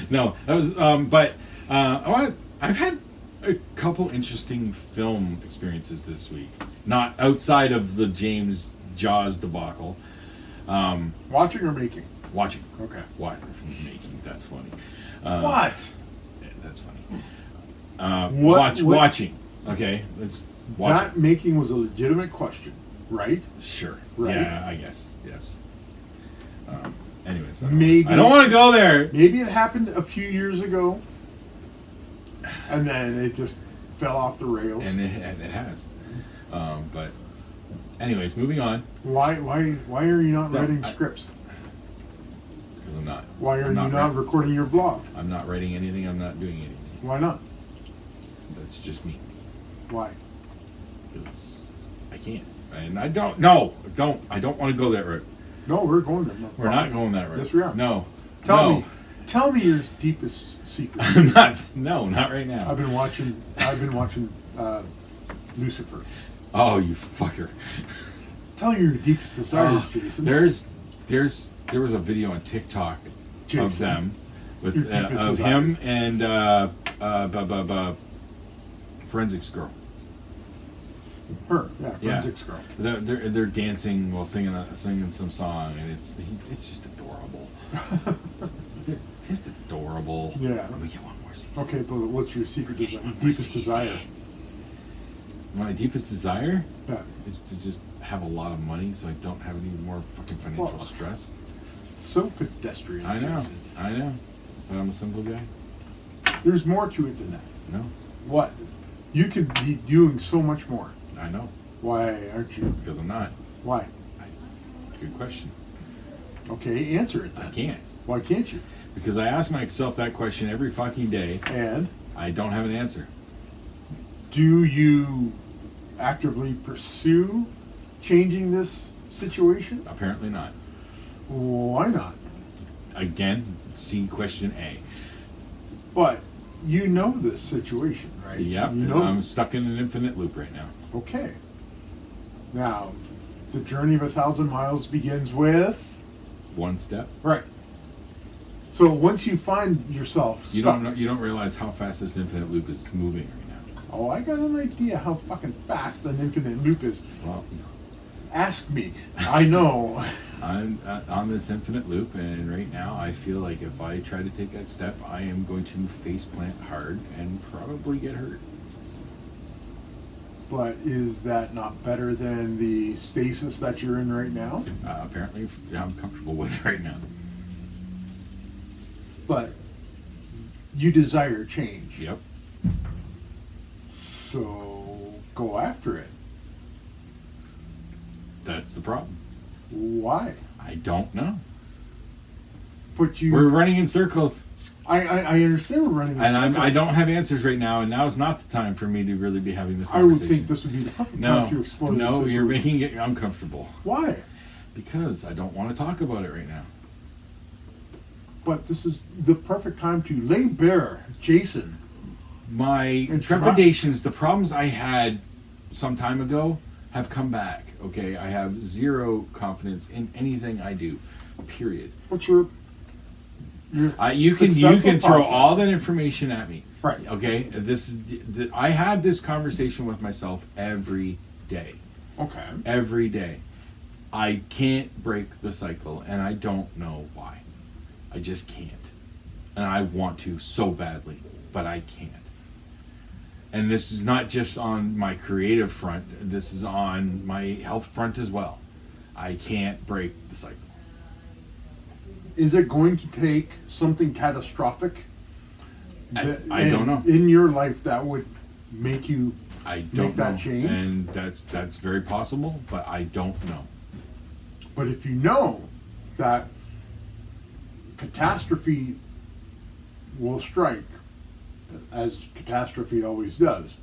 No. That was. But I've had a couple interesting film experiences this week. Not outside of the James Jaws debacle. Watching or making? Watching. Okay. What? Making. That's funny. What? Yeah, that's funny. What- Watching. Okay. Let's watch. That making was a legitimate question, right? Sure. Right. Yeah, I guess. Yes. Anyways, Maybe- I don't want to go there. Maybe it happened a few years ago, and then it just fell off the rails. And it has. But anyways, moving on. Why are you not No, writing I- scripts? Because I'm not. Why are I'm you not writing- recording your vlog? I'm not writing anything. I'm not doing anything. Why not? That's just me. Why? Because I can't. And I don't. No, don't. I don't want to go that route. No, we're going there. No, We're not going that route. Yes, we are. No. Tell me your deepest secret. I'm not. No, not right now. I've been watching Lucifer. Oh, you fucker. Tell me your deepest desires, Jason. There was a video on TikTok Jason. of them with Your deepest of desires. him and forensics girl. Her, forensics girl. They're dancing while singing some song, and it's just adorable. They're just adorable. Yeah. We get one more season. Okay, but what's your secret desire? One more Deepest season. desire? My deepest desire Yeah. is to just have a lot of money, so I don't have any more fucking financial Well, stress. So pedestrian. I know, Jason. but I'm a simple guy. There's more to it than that. No, What? You could be doing so much more. I know, Why aren't you? because I'm not. Why? Good question. Okay, answer it I then. can't. Why can't you? Because I ask myself that question every fucking day. And I don't have an answer. do you actively pursue changing this situation? Apparently not. Why not? Again, see question A. But you know this situation, right? Yep, You know. I'm stuck in an infinite loop right now. Okay. Now, the journey of 1,000 miles begins with. One step. Right. So once you find yourself stuck. You don't realize how fast this infinite loop is moving right now. Oh, I got an idea how fucking fast an infinite loop is. Well, Ask me. I know. I'm on this infinite loop, and right now I feel like if I try to take that step, I am going to face plant hard and probably get hurt. But is that not better than the stasis that you're in right now? Apparently, I'm comfortable with it right now. But you desire change. Yep. So go after it. That's the problem. Why? I don't know. But you. We're running in circles, I understand we're running. and I circles. don't have answers right now. And now is not the time for me to really be having this I would conversation. think this would be the perfect No, time to explore this no, you're situation. making it uncomfortable Why? because I don't want to talk about it right now. But this is the perfect time to lay bare, Jason. My And try- trepidations, the problems I had some time ago, have come back. Okay, I have zero confidence in anything I do. Period. What's your You can Successful throw podcast. all that information at me. Right. Okay. I have this conversation with myself every day. Okay. Every day. I can't break the cycle, and I don't know why. I just can't. And I want to so badly, but I can't. And this is not just on my creative front, this is on my health front as well. I can't break the cycle. Is it going to take something catastrophic? I don't know. In your life that would make you I don't make that know. change? And that's very possible, but I don't know. But if you know that catastrophe will strike, as catastrophe always does,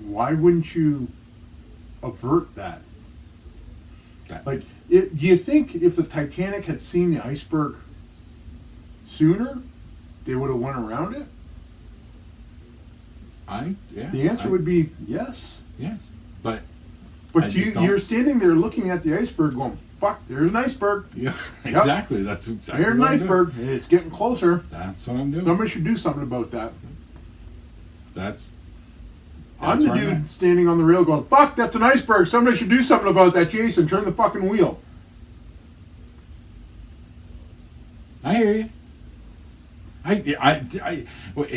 why wouldn't you avert that? Like, do you think if the Titanic had seen the iceberg sooner, they would have went around it? The answer would be yes. Yes, but But you're standing there looking at the iceberg going, fuck, there's an iceberg. yeah, exactly. That's exactly. There's an what I'm iceberg. doing. It's getting closer. That's what I'm doing. Somebody should do something about that. That's I'm the where dude at. standing on the rail going, fuck, that's an iceberg. Somebody should do something about that, Jason. Turn the fucking wheel. I hear you. I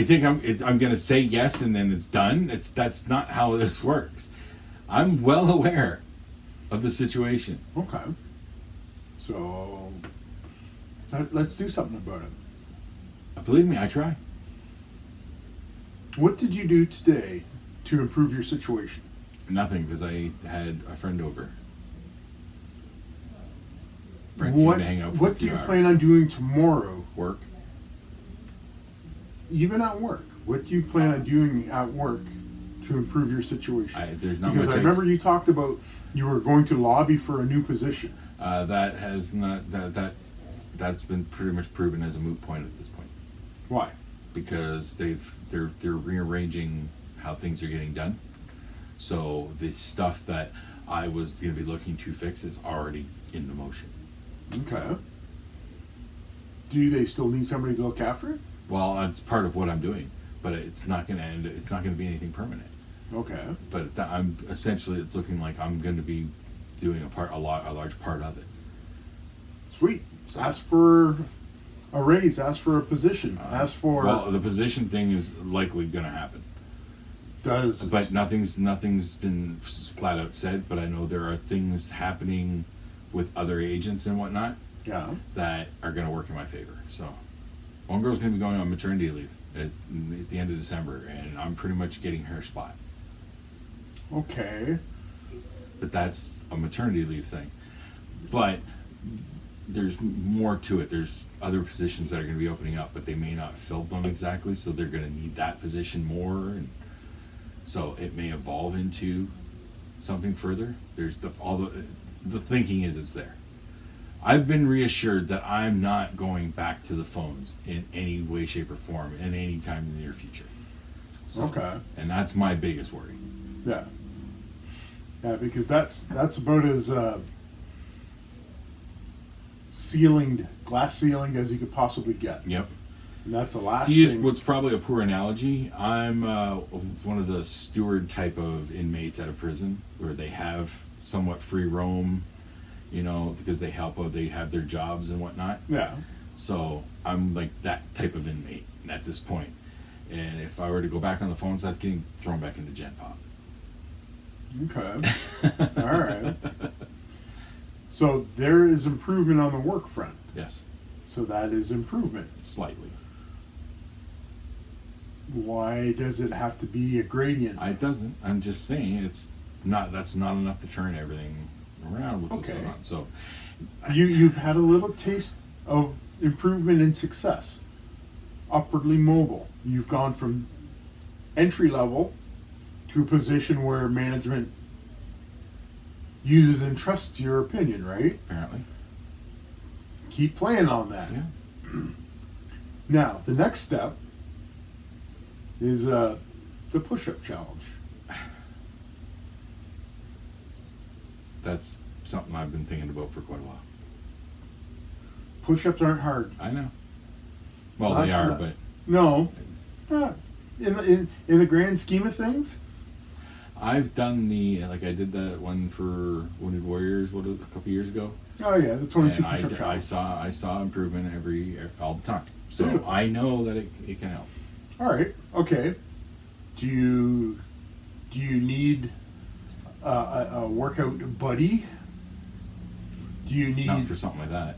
think I'm going to say yes and then it's done. That's not how this works. I'm well aware of the situation. Okay. So, let's do something about it. Believe me, I try. What did you do today to improve your situation? Nothing, because I had a friend over. Brent came to hang out for a What do few you hours. plan on doing tomorrow, Work. even at work? What do you plan on doing at work to improve your situation? There's not Because much I remember you talked about you were going to lobby for a new position. That has not that's been pretty much proven as a moot point at this point, Why? because they're rearranging how things are getting done. So the stuff that I was going to be looking to fix is already in the motion. Okay. Do they still need somebody to look after it? Well, it's part of what I'm doing, but it's not going to end. It's not going to be anything permanent. Okay. But I'm essentially, it's looking like I'm going to be doing a large part of it. Sweet. So- Ask for a raise. Ask for a position. Ask for. Well, the position thing is likely going to happen. But nothing's been flat out said. But I know there are things happening with other agents and whatnot Yeah. that are going to work in my favor. So, one girl's going to be going on maternity leave at the end of December, and I'm pretty much getting her spot. Okay. But that's a maternity leave thing. But there's more to it. There's other positions that are going to be opening up, but they may not fill them exactly, so they're going to need that position more, and so it may evolve into something further. There's the thinking is it's there. I've been reassured that I'm not going back to the phones in any way, shape, or form in any time in the near future. So, Okay. And that's my biggest worry. Yeah. Yeah, because that's about as glass ceilinged as you could possibly get. Yep. And that's the last To use thing. what's probably a poor analogy, I'm one of the steward type of inmates at a prison where they have somewhat free roam, because they help out, they have their jobs and whatnot. Yeah. So I'm like that type of inmate at this point. And if I were to go back on the phones, that's getting thrown back into Gen Pop. Okay. All right. So there is improvement on the work front. Yes, So that is improvement. slightly. Why does it have to be a gradient? It doesn't. I'm just saying that's not enough to turn everything around with what's Okay. going on. So You've had a little taste of improvement and success. Upwardly mobile. You've gone from entry level to a position where management uses and trusts your opinion, right? apparently, Keep playing on that. yeah. Now, the next step is the push-up challenge. That's something I've been thinking about for quite a while. Push-ups aren't hard. I know. Well, Not- they are, not- but No. In the grand scheme of things, I've done I did that one for Wounded Warriors a couple years ago. oh yeah, the 22 And push-up I challenge. saw improvement all the time. So Beautiful. I know that it can help. All right. Okay. Do you need a workout buddy? Do you Not need for something like that.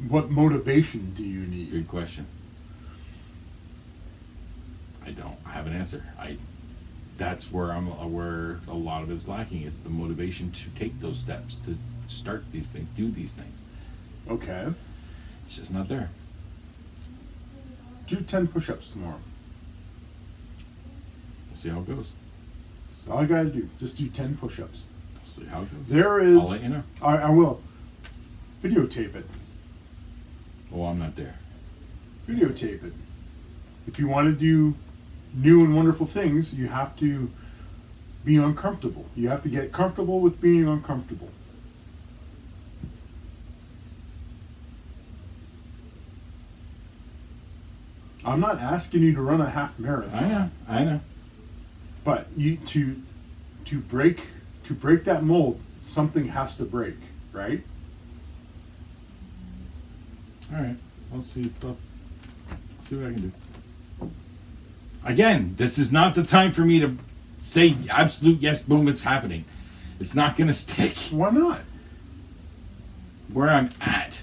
what motivation do you need? Good question. I don't have an answer. That's where where a lot of it's lacking. It's the motivation to take those steps, to start these things, do these things. Okay. It's just not there. Do 10 push-ups tomorrow. We'll see how it goes. That's all I gotta do. Just do 10 push-ups. We'll see how it goes. There is. I'll let you know. I will. Videotape it. Oh, I'm not there. Videotape it. If you want to do new and wonderful things, you have to be uncomfortable. You have to get comfortable with being uncomfortable. I'm not asking you to run a half marathon. I know. But you to break that mold, something has to break, right? All right. I'll see what I can do. Again, this is not the time for me to say absolute yes, boom, it's happening. It's not going to stick. Why not? Where I'm at,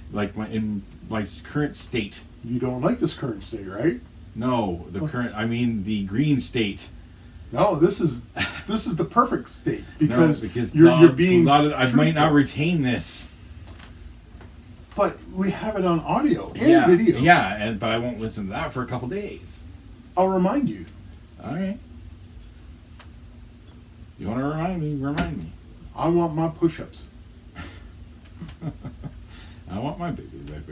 in my current state. You don't like this current state, right? No, the green state. No, this is the perfect state because, No, because you're being. I might not truthful. retain this. But we have it on audio and Yeah, video. yeah, but I won't listen to that for a couple days. I'll remind you. All right. You want to remind me? Remind me. I want my push-ups. I want my baby back.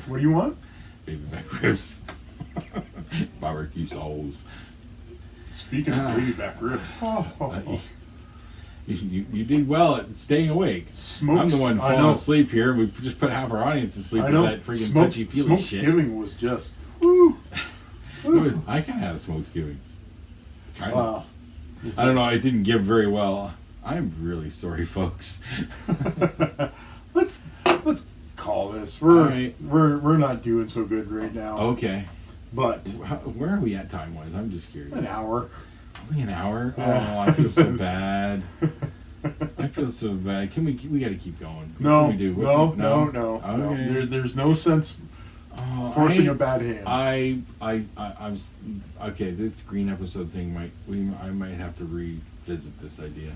What do you want? Baby back ribs. Barbecue sauce. Speaking of baby back ribs, You did well at staying awake. Smokes, I'm the one I falling know. asleep here. We just put half our audience to sleep I with know. that freaking touchy-feely shit. Smokesgiving was just woo. I kind of had a smokesgiving. Wow. I don't know. I didn't give very well. I'm really sorry, folks. Let's call this. All right. We're not doing so good right now. Okay. But Where are we at time-wise? I'm just curious. an hour. Only an hour? Oh, I feel so bad. I feel so bad. We got to keep going. No, What can we do? no. Okay. There's no sense forcing a bad hand. I'm okay. This green episode thing I might have to revisit this idea.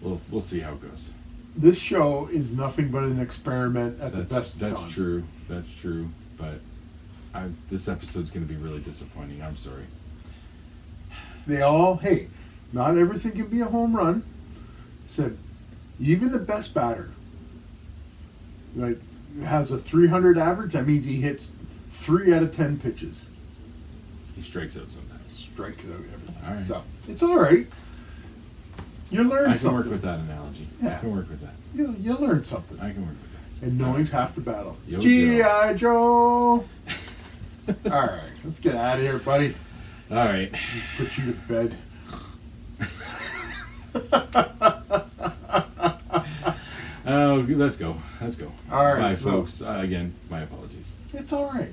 We'll see how it goes. This show is nothing but an experiment at the best of That's times. true. That's true. But this episode's going to be really disappointing. I'm sorry. Hey, not everything can be a home run. Said, even the best batter, has a 300 average. That means he hits 3 out of 10 pitches. He strikes out sometimes. Strikes out everything. All right. So it's all right. You learn I can something. work with that analogy. Yeah. I can work with that. You learn something. I can work with that. And knowing's half the battle. Yo, G.I. Joe. All right, let's get out of here, buddy. All right. Put you to bed. Oh, let's go. All right, Bye, so- folks. Again, my apologies. It's all right.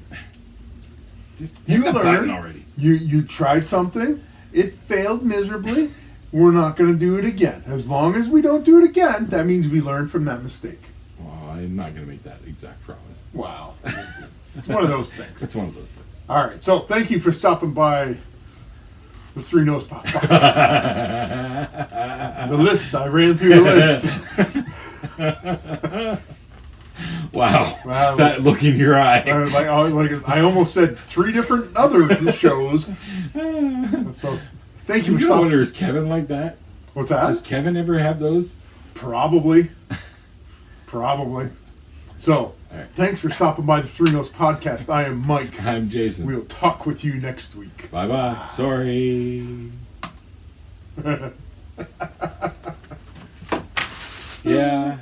Just You hit the button learned. already. You tried something. It failed miserably. We're not going to do it again. As long as we don't do it again, that means we learned from that mistake. Well, I'm not going to make that exact promise. Wow. It's one of those things. It's one of those things. All right. So thank you for stopping by the Three Nose Pop. The list. I ran through the list. Wow. Wow. That look in your eye. I almost said 3 different other shows. So thank you for You stopping. wonder, is Kevin like that? What's that? Does Kevin ever have those? Probably. So, All right. thanks for stopping by the Three Nose Podcast. I am Mike. I'm Jason. We'll talk with you next week. Bye-bye. Sorry. Yeah.